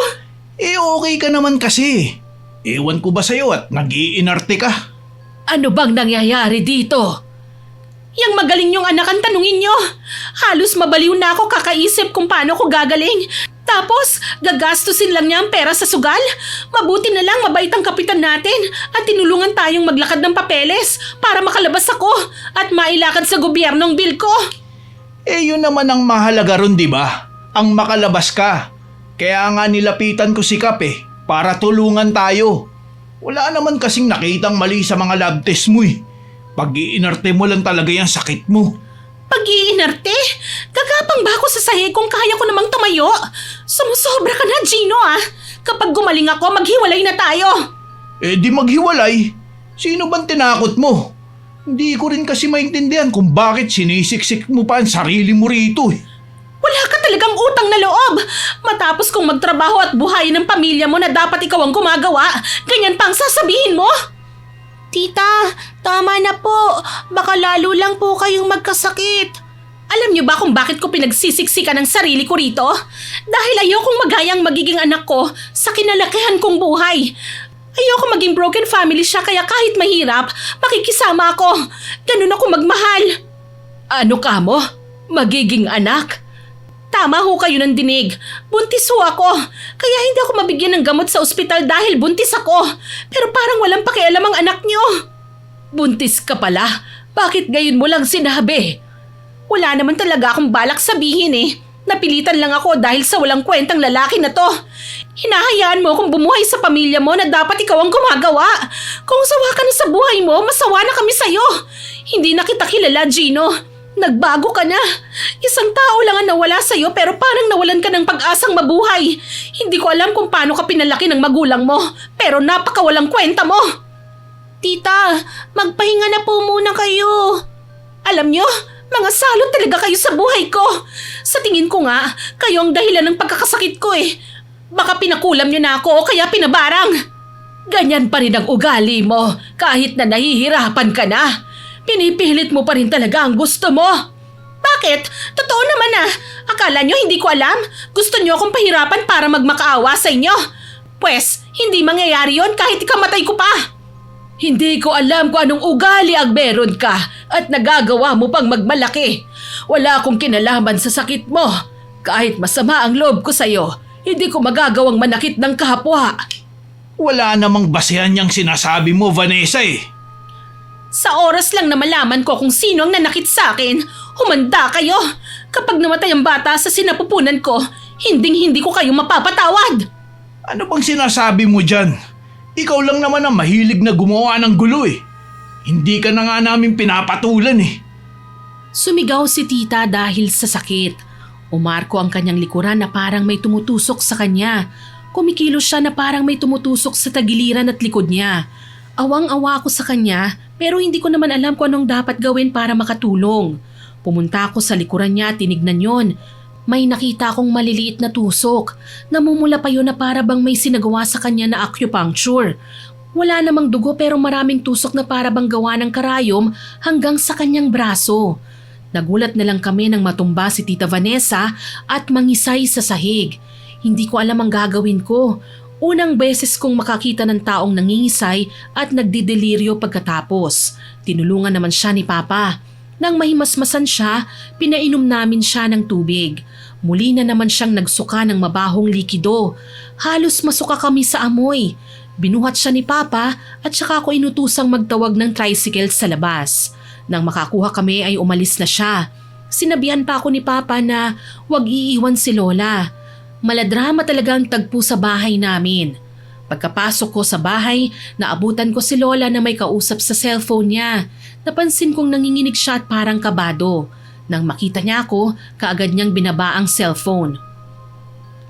Speaker 3: Eh okay ka naman kasi. Ewan ko ba sa'yo at nag-iinarte ka?
Speaker 2: Ano bang nangyayari dito?
Speaker 1: Yang magaling yung anak ang tanungin nyo. Halos mabaliw na ako kakaisip kung paano ko gagaling. Tapos, gagastusin lang niya ang pera sa sugal? Mabuti na lang mabait ang kapitan natin at tinulungan tayong maglakad ng papeles para makalabas ako at mailakad sa gobyerno ang bill ko.
Speaker 3: Eh yun naman ang mahalaga ron, di ba? Ang makalabas ka. Kaya nga nilapitan ko si Kap para tulungan tayo. Wala naman kasing nakitang mali sa mga lab test mo eh. Pag-iinarte mo lang talaga yung sakit mo.
Speaker 1: Pag-iinarte? Gagapang ba ako sa sahig kung kaya ko namang tumayo? Sumusobra ka na, Gino ah. Kapag gumaling ako, maghiwalay na tayo.
Speaker 3: Eh di maghiwalay. Sino bang tinakot mo? Hindi ko rin kasi maintindihan kung bakit sinisiksik mo pa ang sarili mo rito eh.
Speaker 1: Wala ka talagang utang na loob. Matapos kong magtrabaho at buhayin ng pamilya mo na dapat ikaw ang gumagawa, ganyan pang sasabihin mo? Tita, tama na po. Baka lalo lang po kayong magkasakit. Alam niyo ba kung bakit ko pinagsisiksikan ang sarili ko rito? Dahil ayokong magayang magiging anak ko sa kinalakihan kong buhay. Ayoko maging broken family siya kaya kahit mahirap, makikisama ako. Ganun ako magmahal.
Speaker 2: Ano ka mo? Magiging anak?
Speaker 1: Tama ho kayo ng dinig. Buntis ho ako. Kaya hindi ako mabigyan ng gamot sa ospital dahil buntis ako. Pero parang walang pakialam ang anak niyo.
Speaker 2: Buntis ka pala? Bakit gayon mo lang sinabi?
Speaker 1: Wala naman talaga akong balak sabihin eh. Napilitan lang ako dahil sa walang kwentang lalaki na to. Hinahayaan mo akong bumuhay sa pamilya mo na dapat ikaw ang gumagawa. Kung sawa ka na sa buhay mo, masawa na kami sa'yo. Hindi na kita kilala, Gino. Nagbago ka na. Isang tao lang ang nawala sa'yo pero parang nawalan ka ng pag-asang mabuhay. Hindi ko alam kung paano ka pinalaki ng magulang mo, pero napakawalang kwenta mo. Tita, magpahinga na po muna kayo. Alam nyo, mga salot talaga kayo sa buhay ko. Sa tingin ko nga, kayo ang dahilan ng pagkakasakit ko eh. Baka pinakulam nyo na ako o kaya pinabarang.
Speaker 2: Ganyan pa rin ang ugali mo kahit na nahihirapan ka na. Pinipilit mo pa rin talaga ang gusto mo.
Speaker 1: Bakit? Totoo naman ah. Akala nyo hindi ko alam? Gusto nyo akong pahirapan para magmakaawa sa inyo? Pwes, hindi mangyayari yon kahit ikamatay ko pa.
Speaker 2: Hindi ko alam kung anong ugali ang meron ka at nagagawa mo pang magmalaki. Wala akong kinalaman sa sakit mo. Kahit masama ang loob ko sa'yo, hindi ko magagawang manakit ng kapwa.
Speaker 3: Wala namang basehan niyang sinasabi mo, Vanessa eh.
Speaker 1: Sa oras lang na malaman ko kung sino ang nanakit sa akin, humanda kayo. Kapag namatay ang bata sa sinapupunan ko, hinding-hindi ko kayo mapapatawad.
Speaker 3: Ano bang sinasabi mo dyan? Ikaw lang naman ang mahilig na gumawa ng gulo eh. Hindi ka na nga namin pinapatulan eh.
Speaker 2: Sumigaw si Tita dahil sa sakit. Umarko ang kanyang likuran na parang may tumutusok sa kanya. Kumikilos siya na parang may tumutusok sa tagiliran at likod niya. Awang-awa ako sa kanya pero hindi ko naman alam kung anong dapat gawin para makatulong. Pumunta ako sa likuran niya at tinignan yon. May nakita akong maliliit na tusok. Namumula pa yun na para bang may sinagawa sa kanya na acupuncture. Wala namang dugo pero maraming tusok na para bang gawa ng karayom hanggang sa kanyang braso. Nagulat na lang kami nang matumba si Tita Vanessa at mangisay sa sahig. Hindi ko alam ang gagawin ko. Unang beses kong makakita ng taong nangingisay at nagdideliryo pagkatapos. Tinulungan naman siya ni Papa. Nang mahimasmasan siya, pinainom namin siya ng tubig. Muli na naman siyang nagsuka ng mabahong likido. Halos masuka kami sa amoy. Binuhat siya ni Papa at saka ako inutusang magtawag ng tricycle sa labas. Nang makakuha kami ay umalis na siya. Sinabihan pa ako ni Papa na huwag iiwan si Lola. Maladrama talaga ang tagpo sa bahay namin. Pagkapasok ko sa bahay, naabutan ko si Lola na may kausap sa cellphone niya. Napansin kong nanginginig siya at parang kabado. Nang makita niya ako, kaagad niyang binaba ang cellphone.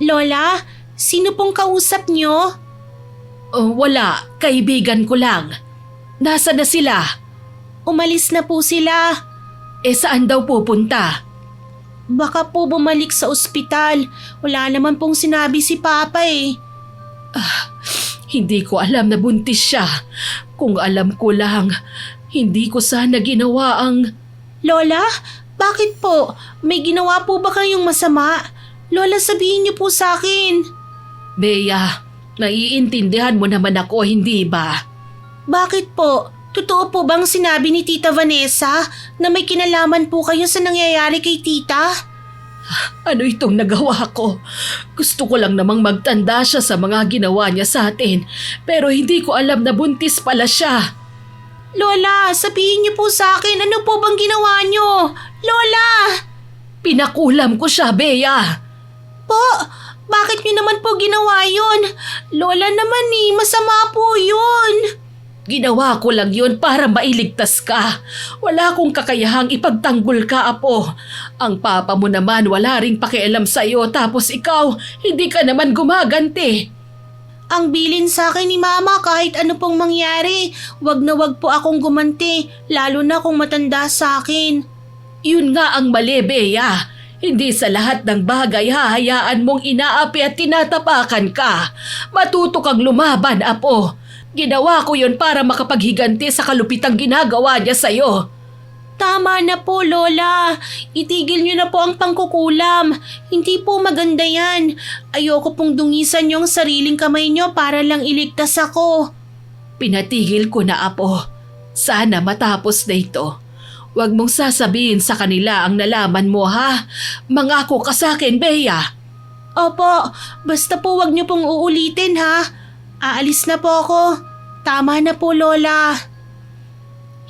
Speaker 1: Lola, sino pong kausap niyo?
Speaker 2: Oh, wala, kaibigan ko lang. Nasa na sila?
Speaker 1: Umalis na po sila.
Speaker 2: Saan daw pupunta?
Speaker 1: Baka po bumalik sa ospital. Wala naman pong sinabi si Papa eh.
Speaker 2: Hindi ko alam na buntis siya. Kung alam ko lang, hindi ko sana ginawa ang...
Speaker 1: Lola, bakit po? May ginawa po ba kayong masama? Lola, sabihin niyo po sa akin.
Speaker 2: Bea, naiintindihan mo naman ako, hindi ba?
Speaker 1: Bakit po? Totoo po bang sinabi ni Tita Vanessa na may kinalaman po kayo sa nangyayari kay Tita?
Speaker 2: Ano itong nagawa ko? Gusto ko lang namang magtanda siya sa mga ginawa niya sa atin, pero hindi ko alam na buntis pala siya.
Speaker 1: Lola, sabihin niyo po sa akin, ano po bang ginawa niyo? Lola!
Speaker 2: Pinakulam ko siya, Bea.
Speaker 1: Po, bakit niyo naman po ginawa yun? Lola naman masama po yun.
Speaker 2: Ginawa ko lang yun para mailigtas ka. Wala akong kakayahang ipagtanggol ka, Apo. Ang papa mo naman wala ring pakialam sa'yo tapos ikaw, hindi ka naman gumaganti.
Speaker 1: Ang bilin sa akin ni Mama kahit ano pong mangyari, wag na wag po akong gumanti, lalo na kung matanda sa akin.
Speaker 2: Yun nga ang mali, Bea. Hindi sa lahat ng bagay hahayaan mong inaapi at tinatapakan ka. Matuto kang lumaban, Apo. Ginawa ko yun para makapaghiganti sa kalupitang ginagawa niya sa'yo.
Speaker 1: Tama na po, Lola. Itigil niyo na po ang pangkukulam. Hindi po maganda yan. Ayoko pong dungisan yung sariling kamay niyo para lang iligtas ako.
Speaker 2: Pinatigil ko na, Apo. Sana matapos na ito. Huwag mong sasabihin sa kanila ang nalaman mo, ha? Mangako ka sa akin, Bea.
Speaker 1: Opo, basta po wag niyo pong uulitin, ha? Aalis na po ako. Tama na po, Lola.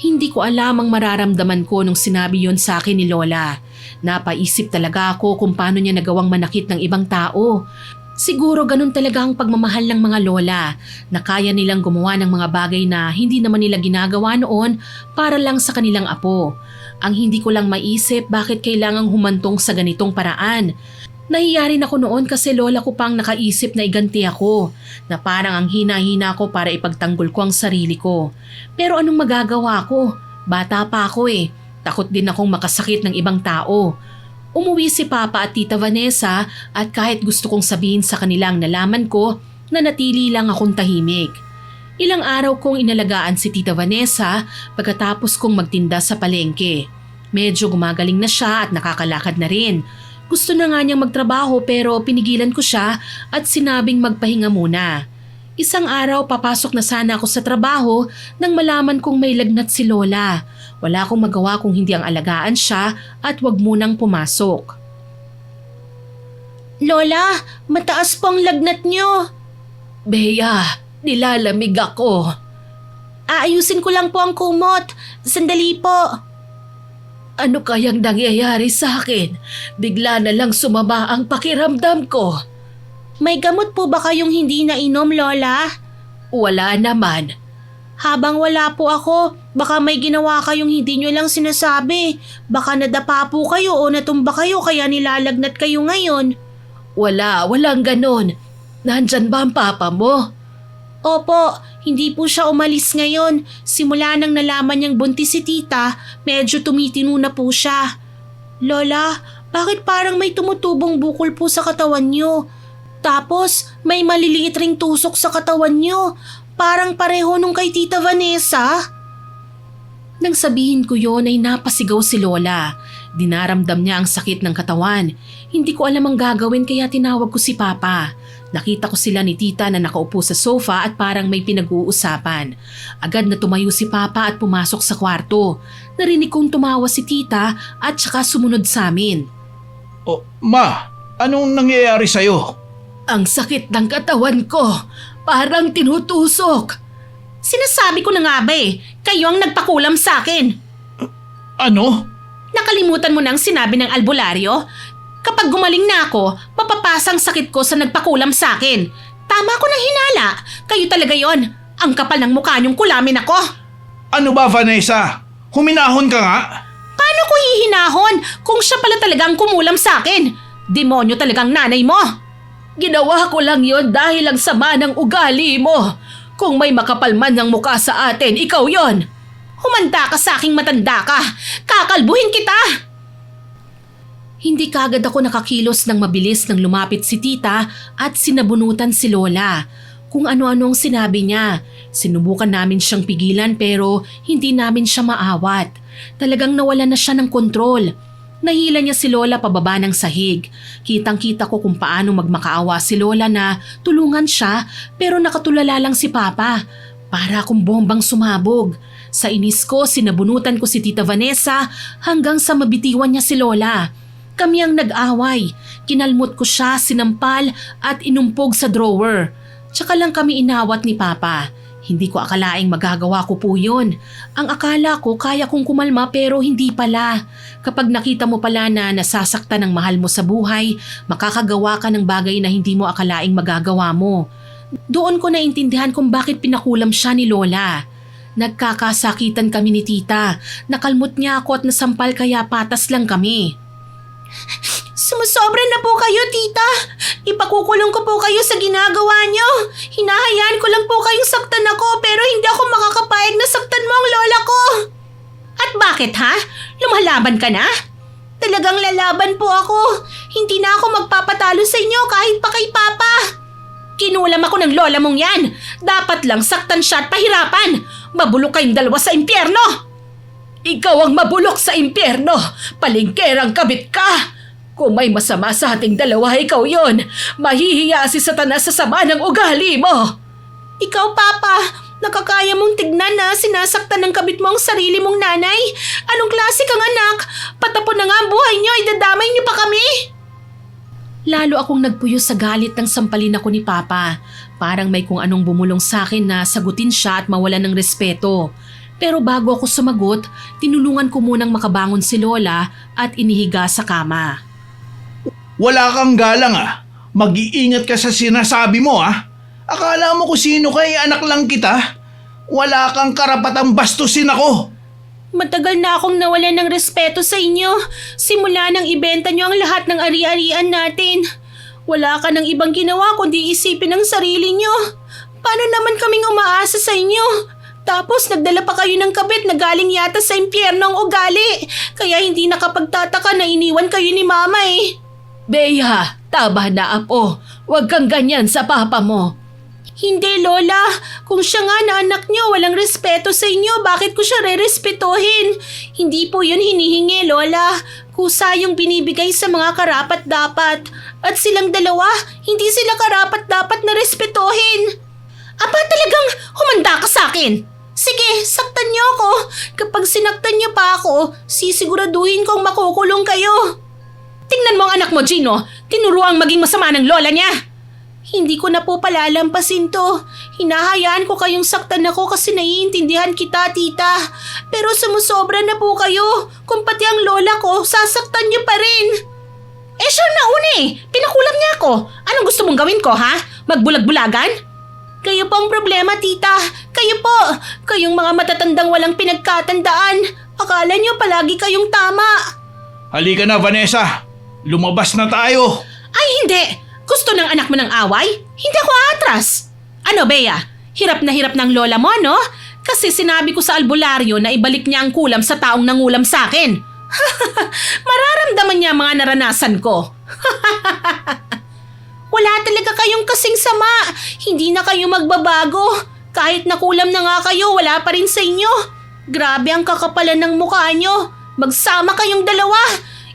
Speaker 2: Hindi ko alam ang mararamdaman ko nung sinabi yon sa akin ni Lola. Napaisip talaga ako kung paano niya nagawang manakit ng ibang tao. Siguro ganun talaga ang pagmamahal ng mga lola na kaya nilang gumawa ng mga bagay na hindi naman nila ginagawa noon para lang sa kanilang apo. Ang hindi ko lang maisip bakit kailangang humantong sa ganitong paraan. Nahiya rin ako noon kasi lola ko pang nakaisip na iganti ako, na parang ang hina-hina ko para ipagtanggol ko ang sarili ko. Pero anong magagawa ko? Bata pa ako eh. Takot din akong makasakit ng ibang tao. Umuwi si Papa at Tita Vanessa at kahit gusto kong sabihin sa kanila ang nalaman ko, nanatili lang akong tahimik. Ilang araw kong inalagaan si Tita Vanessa pagkatapos kong magtinda sa palengke. Medyo gumagaling na siya at nakakalakad na rin. Gusto na nga niyang magtrabaho pero pinigilan ko siya at sinabing magpahinga muna. Isang araw papasok na sana ako sa trabaho nang malaman kong may lagnat si Lola. Wala akong magawa kung hindi ang alagaan siya at wag munang pumasok.
Speaker 1: Lola, mataas po ang lagnat niyo.
Speaker 2: Bea, nilalamig ako.
Speaker 1: Aayusin ko lang po ang kumot. Sandali po.
Speaker 2: Ano kayang nangyayari sa akin? Bigla na lang sumama ang pakiramdam ko.
Speaker 1: May gamot po ba kayong hindi nainom, Lola?
Speaker 2: Wala naman.
Speaker 1: Habang wala po ako, baka may ginawa kayong hindi nyo lang sinasabi. Baka nadapa po kayo o natumba kayo kaya nilalagnat kayo ngayon.
Speaker 2: Walang ganon. Nandyan ba ang papa mo?
Speaker 1: Opo, Hindi po siya umalis ngayon. Simula nang nalaman niyang buntis si tita, medyo tumitino na po siya. Lola, bakit parang may tumutubong bukol po sa katawan niyo? Tapos may maliliit ring tusok sa katawan niyo. Parang pareho nung kay Tita Vanessa.
Speaker 2: Nang sabihin ko yon ay napasigaw si Lola. Dinaramdam niya ang sakit ng katawan. Hindi ko alam ang gagawin kaya tinawag ko si Papa. Nakita ko sila ni Tita na nakaupo sa sofa at parang may pinag-uusapan. Agad na tumayo si Papa at pumasok sa kwarto. Narinig kong tumawa si Tita at saka sumunod sa amin.
Speaker 3: Oh, Ma, anong nangyayari sa'yo?
Speaker 2: Ang sakit ng katawan ko. Parang tinutusok.
Speaker 1: Sinasabi ko na nga ba kayo ang nagpakulam sa akin.
Speaker 3: Ano?
Speaker 1: Nakalimutan mo nang sinabi ng albularyo? Kapag gumaling na ako, mapapasang sakit ko sa nagpakulam sa akin. Tama ko ng hinala. Kayo talaga yon. Ang kapal ng mukha niyong kulamin ako.
Speaker 3: Ano ba, Vanessa? Huminahon ka nga?
Speaker 1: Paano ko hihinahon kung siya pala talagang kumulam sa akin? Demonyo talagang nanay mo.
Speaker 2: Ginawa ko lang yon dahil ang sama ng ugali mo. Kung may makapal man ng mukha sa atin, ikaw yon.
Speaker 1: Humanda ka sa aking matanda ka. Kakalbuhin kita.
Speaker 2: Hindi kagad ako nakakilos ng mabilis nang lumapit si Tita at sinabunutan si Lola. Kung ano-ano ang sinabi niya. Sinubukan namin siyang pigilan pero hindi namin siya maawat. Talagang nawala na siya ng kontrol. Nahila niya si Lola pababa ng sahig. Kitang-kita ko kung paano magmakaawa si Lola na tulungan siya pero nakatulala lang si Papa. Para akong bombang sumabog. Sa inis ko, sinabunutan ko si Tita Vanessa hanggang sa mabitiwan niya si Lola. Kami ang nag-away. Kinalmot ko siya, sinampal at inumpog sa drawer. Tsaka lang kami inawat ni Papa. Hindi ko akalaing magagawa ko po yun. Ang akala ko kaya kong kumalma pero hindi pala. Kapag nakita mo pala na nasasaktan ng mahal mo sa buhay, makakagawa ka ng bagay na hindi mo akalaing magagawa mo. Doon ko naintindihan kung bakit pinakulam siya ni Lola. Nagkakasakitan kami ni Tita. Nakalmot niya ako at nasampal kaya patas lang kami.
Speaker 1: Sumusobra na po kayo, tita. Ipakukulong ko po kayo sa ginagawa niyo. Hinahayaan ko lang po kayong saktan ako pero hindi ako makakapayag na saktan mo ang lola ko. At bakit ha? Lumalaban ka na? Talagang lalaban po ako. Hindi na ako magpapatalo sa inyo kahit pa kay Papa. Kinulam ako ng lola mong yan. Dapat lang saktan siya at pahirapan. Mabulok kayong dalawa sa impyerno.
Speaker 2: Ikaw ang mabulok sa impyerno! Palingkerang kabit ka! Kung may masama sa ating dalawa, ikaw yon. Mahihiya si Satanas sa sama ng ugali mo!
Speaker 1: Ikaw, Papa, nakakaya mong tignan na sinasaktan ng kabit mo ang sarili mong nanay? Anong klase kang anak? Patapon na nga ang buhay niyo, idadamay niyo pa kami!
Speaker 2: Lalo akong nagpuyo sa galit ng sampalin ako ni Papa. Parang may kung anong bumulong sa akin na sagutin siya at mawalan ng respeto. Pero bago ako sumagot, tinulungan ko munang makabangon si Lola at inihiga sa kama.
Speaker 3: Wala kang galang ah. Mag-iingat ka sa sinasabi mo ah. Akala mo kung sino kay anak lang kita? Wala kang karapatang bastusin ako.
Speaker 1: Matagal na akong nawalan ng respeto sa inyo. Simula nang ibenta niyo ang lahat ng ari-arian natin. Wala ka ng ibang ginawa kundi isipin ang sarili niyo. Paano naman kaming umaasa sa inyo? Tapos nagdala pa kayo ng kabit na galing yata sa impyerno ang ugali. Kaya hindi nakapagtataka na iniwan kayo ni Mama eh.
Speaker 2: Bea, taba na apo. Huwag kang ganyan sa papa mo.
Speaker 1: Hindi, Lola. Kung siya nga na anak niyo, walang respeto sa inyo, bakit ko siya re-respetuhin? Hindi po yun hinihingi, Lola. Kusa yung binibigay sa mga karapat-dapat. At silang dalawa, hindi sila karapat-dapat na respetuhin. Aba, talagang humanda ka sa akin. Sige, saktan niyo ako. Kapag sinaktan niyo pa ako, sisiguraduhin kong makukulong kayo. Tingnan mo ang anak mo, Gino. Tinuruang maging masama ng lola niya. Hindi ko na po palalampasin to. Hinahayaan ko kayong saktan ako kasi naiintindihan kita, tita. Pero sumusobra na po kayo. Kung pati ang lola ko, sasaktan niyo pa rin. Siya na una Pinakulam niya ako. Anong gusto mong gawin ko, ha? Magbulag-bulagan? Kayo po ang problema, tita. Kayo po. Kayong mga matatandang walang pinagkatandaan. Akala niyo palagi kayong tama.
Speaker 3: Halika na, Vanessa. Lumabas na tayo.
Speaker 1: Ay, hindi. Gusto ng anak mo ng away? Hindi ako atras. Ano, Bea? Hirap na hirap ng lola mo, no? Kasi sinabi ko sa albularyo na ibalik niya ang kulam sa taong nangulam sa akin. Mararamdaman niya ang mga naranasan ko. Wala talaga kayong kasing sama. Hindi na kayo magbabago. Kahit nakulam na nga kayo, wala pa rin sa inyo. Grabe ang kakapalan ng mukha nyo. Magsama kayong dalawa.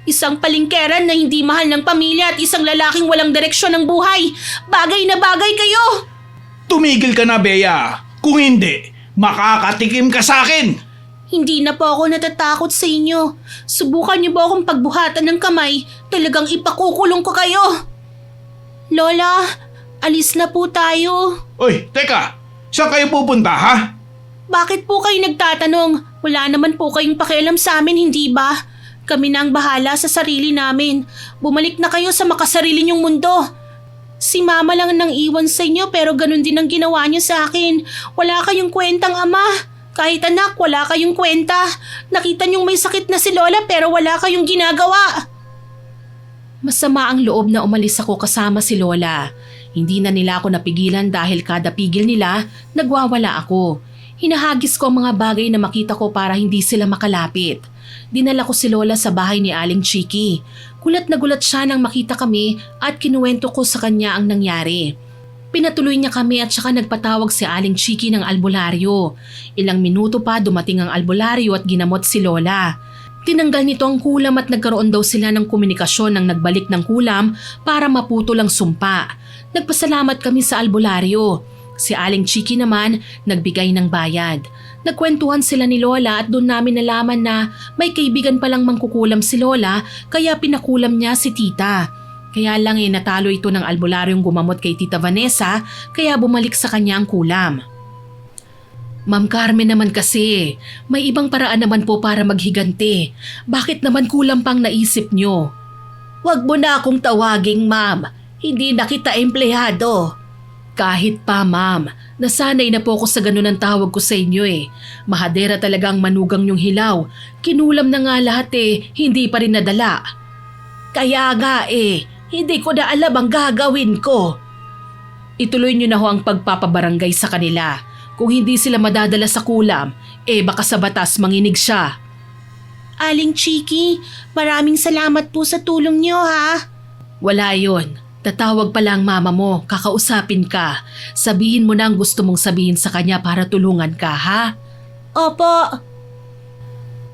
Speaker 1: Isang palingkeran na hindi mahal ng pamilya at isang lalaking walang direksyon ng buhay. Bagay na bagay kayo.
Speaker 3: Tumigil ka na, Bea. Kung hindi, makakatikim ka sa akin.
Speaker 1: Hindi na po ako natatakot sa inyo. Subukan niyo ba akong pagbuhatan ng kamay? Talagang ipakukulong ko kayo. Lola, alis na po tayo.
Speaker 3: Oy, teka. Saan kayo pupunta, ha?
Speaker 1: Bakit po kayo nagtatanong? Wala naman po kayong pakialam sa amin, hindi ba? Kami na ang bahala sa sarili namin. Bumalik na kayo sa makasarili niyong mundo. Si mama lang nang iwan sa inyo pero ganun din ang ginawa niyo sa akin. Wala kayong kwentang ama. Kahit anak, wala kayong kwenta. Nakita niyong may sakit na si Lola pero wala kayong ginagawa. Masama ang loob na umalis ako kasama si Lola. Hindi na nila ako napigilan dahil kada pigil nila, nagwawala ako. Hinahagis ko ang mga bagay na makita ko para hindi sila makalapit. Dinala ko si Lola sa bahay ni Aling Chiki. Gulat na gulat siya nang makita kami at kinuwento ko sa kanya ang nangyari. Pinatuloy niya kami at saka nagpatawag si Aling Chiki ng albularyo. Ilang minuto pa dumating ang albularyo at ginamot si Lola. Tinanggal nito ang kulam at nagkaroon daw sila ng komunikasyon nang nagbalik ng kulam para maputol ang sumpa. Nagpasalamat kami sa albularyo. Si Aling Chiki naman nagbigay ng bayad. Nagkwentuhan sila ni Lola at doon namin nalaman na may kaibigan palang mangkukulam si Lola kaya pinakulam niya si Tita. Kaya lang natalo ito ng albularyong gumamot kay Tita Vanessa kaya bumalik sa kanya ang kulam. Ma'am Carmen naman kasi, may ibang paraan naman po para maghiganti. Bakit naman kulam pang naisip nyo? Huwag mo na akong tawaging ma'am, hindi na kita empleyado. Kahit pa ma'am, nasanay na po ako sa ganun ang tawag ko sa inyo eh. Mahadera talaga ang manugang nyong hilaw. Kinulam na nga lahat hindi pa rin nadala. Kaya nga hindi ko na alam ang gagawin ko. Ituloy nyo na ho ang pagpapabarangay sa kanila. Kung hindi sila madadala sa kulam, baka sa batas manginig siya. Aling Chiki, maraming salamat po sa tulong nyo ha. Wala yon. Tatawag pa lang mama mo, kakausapin ka. Sabihin mo na ang gusto mong sabihin sa kanya para tulungan ka, ha? Opo.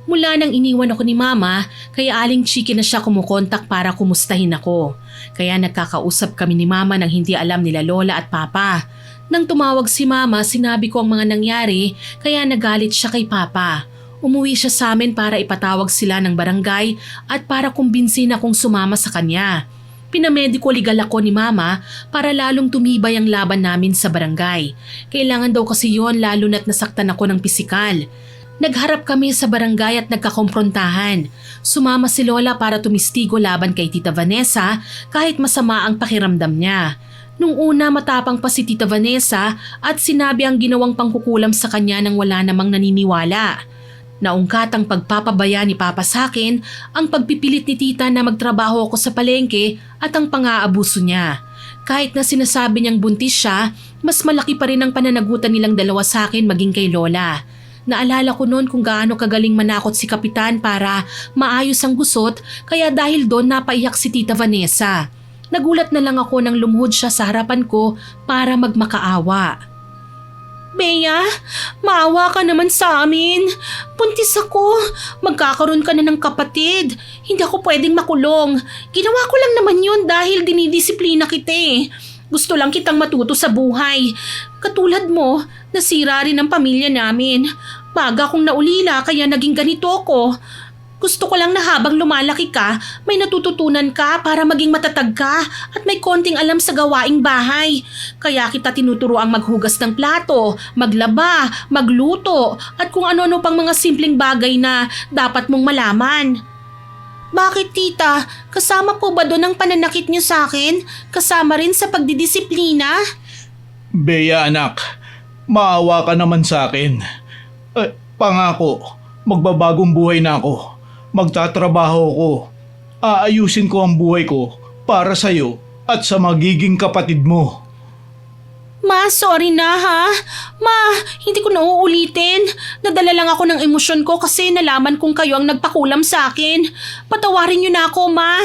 Speaker 1: Mula nang iniwan ako ni mama, kaya Aling Chiki na siya kumukontak para kumustahin ako. Kaya nagkakausap kami ni mama nang hindi alam nila lola at papa. Nang tumawag si mama, sinabi ko ang mga nangyari, kaya nagalit siya kay papa. Umuwi siya sa amin para ipatawag sila ng barangay at para kumbinsin akong sumama sa kanya. Pinamediko legal ako ni mama para lalong tumibay ang laban namin sa barangay. Kailangan daw kasi yon lalo na't nasaktan ako ng pisikal. Nagharap kami sa barangay at nagkakomprontahan. Sumama si Lola para tumistigo laban kay Tita Vanessa kahit masama ang pakiramdam niya. Nung una matapang pa si Tita Vanessa at sinabi ang ginawang pangkukulam sa kanya nang wala namang naniniwala. Naungkat ang pagpapabaya ni Papa sa akin, ang pagpipilit ni Tita na magtrabaho ako sa palengke at ang pang-aabuso niya. Kahit na sinasabi niyang buntis siya, mas malaki pa rin ang pananagutan nilang dalawa sa akin maging kay Lola. Naalala ko noon kung gaano kagaling manakot si Kapitan para maayos ang gusot kaya dahil doon napaiyak si Tita Vanessa. Nagulat na lang ako nang lumuhod siya sa harapan ko para magmakaawa. Bea, maawa ka naman sa amin. Buntis ako. Magkakaroon ka na ng kapatid. Hindi ako pwedeng makulong. Ginawa ko lang naman yun dahil dinidisiplina kita. Gusto lang kitang matuto sa buhay. Katulad mo, nasira rin ang pamilya namin. Baga akong naulila kaya naging ganito ako. Gusto ko lang na habang lumalaki ka, may natututunan ka para maging matatag ka at may konting alam sa gawaing bahay. Kaya kita tinuturo ang maghugas ng plato, maglaba, magluto at kung ano-ano pang mga simpleng bagay na dapat mong malaman. Bakit tita? Kasama po ba doon ang pananakit niyo sa akin? Kasama rin sa pagdidisiplina?
Speaker 3: Bea anak, maawa ka naman sa akin. Pangako, magbabagong buhay na ako. Magtatrabaho ko. Aayusin ko ang buhay ko para sa'yo at sa magiging kapatid mo.
Speaker 1: Ma, sorry na ha. Ma, hindi ko na uulitin. Nadala lang ako ng emosyon ko kasi nalaman kong kayo ang nagpakulam sa akin. Patawarin niyo na ako, Ma.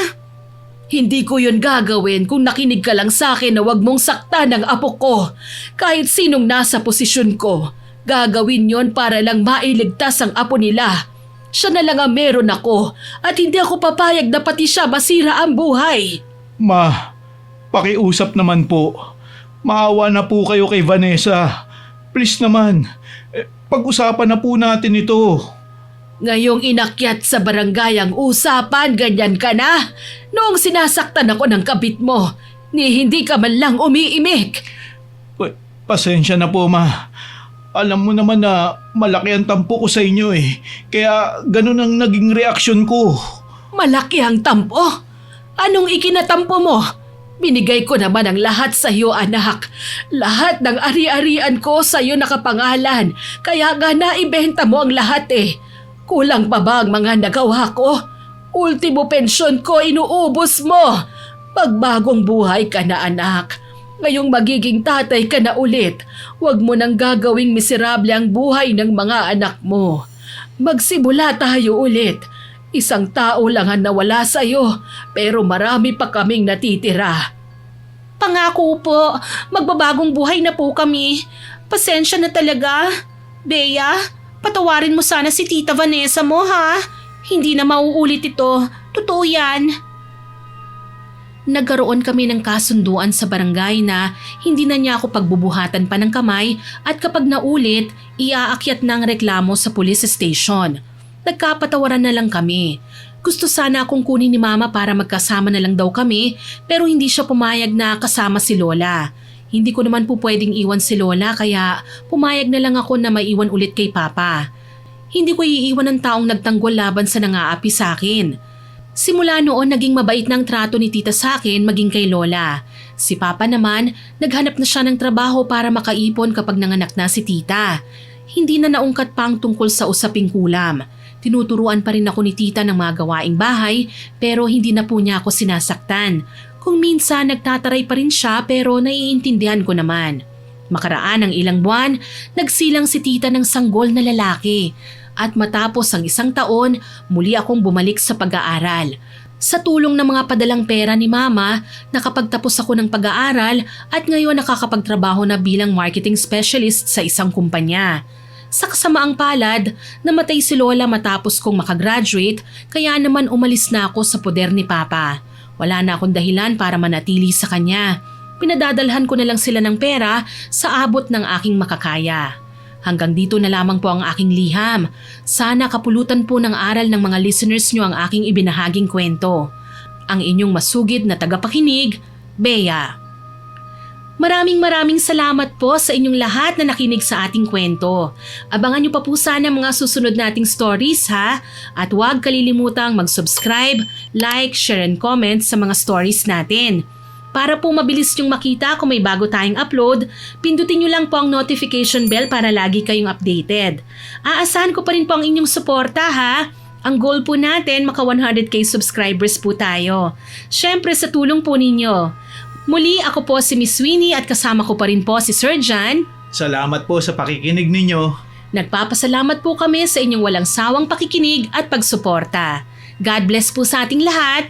Speaker 2: Hindi ko yun gagawin kung nakinig ka lang sa akin na wag mong saktan ang apo ko. Kahit sinong nasa posisyon ko, gagawin yon para lang mailigtas ang apo nila. Siya na lang ang meron ako at hindi ako papayag na pati siya masira ang buhay.
Speaker 3: Ma, pakiusap naman po. Maawa na po kayo kay Vanessa. Please naman, pag-usapan na po natin ito.
Speaker 2: Ngayong inakyat sa barangay ang usapan, ganyan ka na? Noong sinasaktan ako ng kabit mo, hindi ka man lang umiimik.
Speaker 3: Pasensya na po, Ma. Alam mo naman na malaki ang tampo ko sa inyo eh. Kaya ganun ang naging reaksyon ko.
Speaker 2: Malaki ang tampo? Anong ikinatampo mo? Binigay ko naman ang lahat sa iyo, anak. Lahat ng ari-arian ko sa iyo nakapangalan. Kaya nga naibenta mo ang lahat eh. Kulang pa ba ang mga nagawa ko? Ultimo pensyon ko inuubos mo. Pagbagong buhay ka na, anak. Ngayong magiging tatay ka na ulit. Huwag mo nang gagawing miserable ang buhay ng mga anak mo. Magsimula tayo ulit. Isang tao lang ang nawala sa iyo, pero marami pa kaming natitira.
Speaker 1: Pangako po, magbabagong buhay na po kami. Pasensya na talaga. Bea, patawarin mo sana si Tita Vanessa mo ha. Hindi na mauulit ito. Totoo yan. Nagkaroon kami ng kasunduan sa barangay na hindi na niya ako pagbubuhatan pa ng kamay at kapag naulit, iaakyat ng reklamo sa police station. Nagkapatawaran na lang kami. Gusto sana akong kunin ni Mama para magkasama na lang daw kami pero hindi siya pumayag na kasama si Lola. Hindi ko naman po pwedeng iwan si Lola kaya pumayag na lang ako na maiwan ulit kay Papa. Hindi ko iiwan ng taong nagtanggol laban sa nangaapi sa akin. Simula noon naging mabait ng trato ni Tita sa akin maging kay Lola. Si Papa naman naghanap na siya ng trabaho para makaipon kapag nanganak na si Tita. Hindi na naungkat pa ang tungkol sa usaping kulam. Tinuturuan pa rin ako ni Tita ng mga gawaing bahay pero hindi na po niya ako sinasaktan. Kung minsan nagtataray pa rin siya pero naiintindihan ko naman. Makaraan ng ilang buwan, nagsilang si Tita ng sanggol na lalaki. At matapos ang 1 taon, muli akong bumalik sa pag-aaral. Sa tulong ng mga padalang pera ni Mama, nakapagtapos ako ng pag-aaral at ngayon nakakapagtrabaho na bilang marketing specialist sa isang kumpanya. Sa kasamaang palad, namatay si Lola matapos kong makagraduate kaya naman umalis na ako sa poder ni Papa. Wala na akong dahilan para manatili sa kanya. Pinadadalhan ko na lang sila ng pera sa abot ng aking makakaya. Hanggang dito na lamang po ang aking liham. Sana kapulutan po ng aral ng mga listeners nyo ang aking ibinahaging kwento. Ang inyong masugid na tagapakinig, Bea. Maraming salamat po sa inyong lahat na nakinig sa ating kwento. Abangan nyo pa po sana mga susunod nating stories ha. At huwag kalilimutang mag-subscribe, like, share and comment sa mga stories natin. Para po mabilis nyong makita kung may bago tayong upload, pindutin nyo lang po ang notification bell para lagi kayong updated. Aasahan ko pa rin po ang inyong suporta ha. Ang goal po natin maka 100k subscribers po tayo. Syempre sa tulong po ninyo. Muli ako po si Miss Winnie at kasama ko pa rin po si Sir John.
Speaker 3: Salamat po sa pakikinig ninyo.
Speaker 1: Nagpapasalamat po kami sa inyong walang sawang pakikinig at pagsuporta. God bless po sa ating lahat.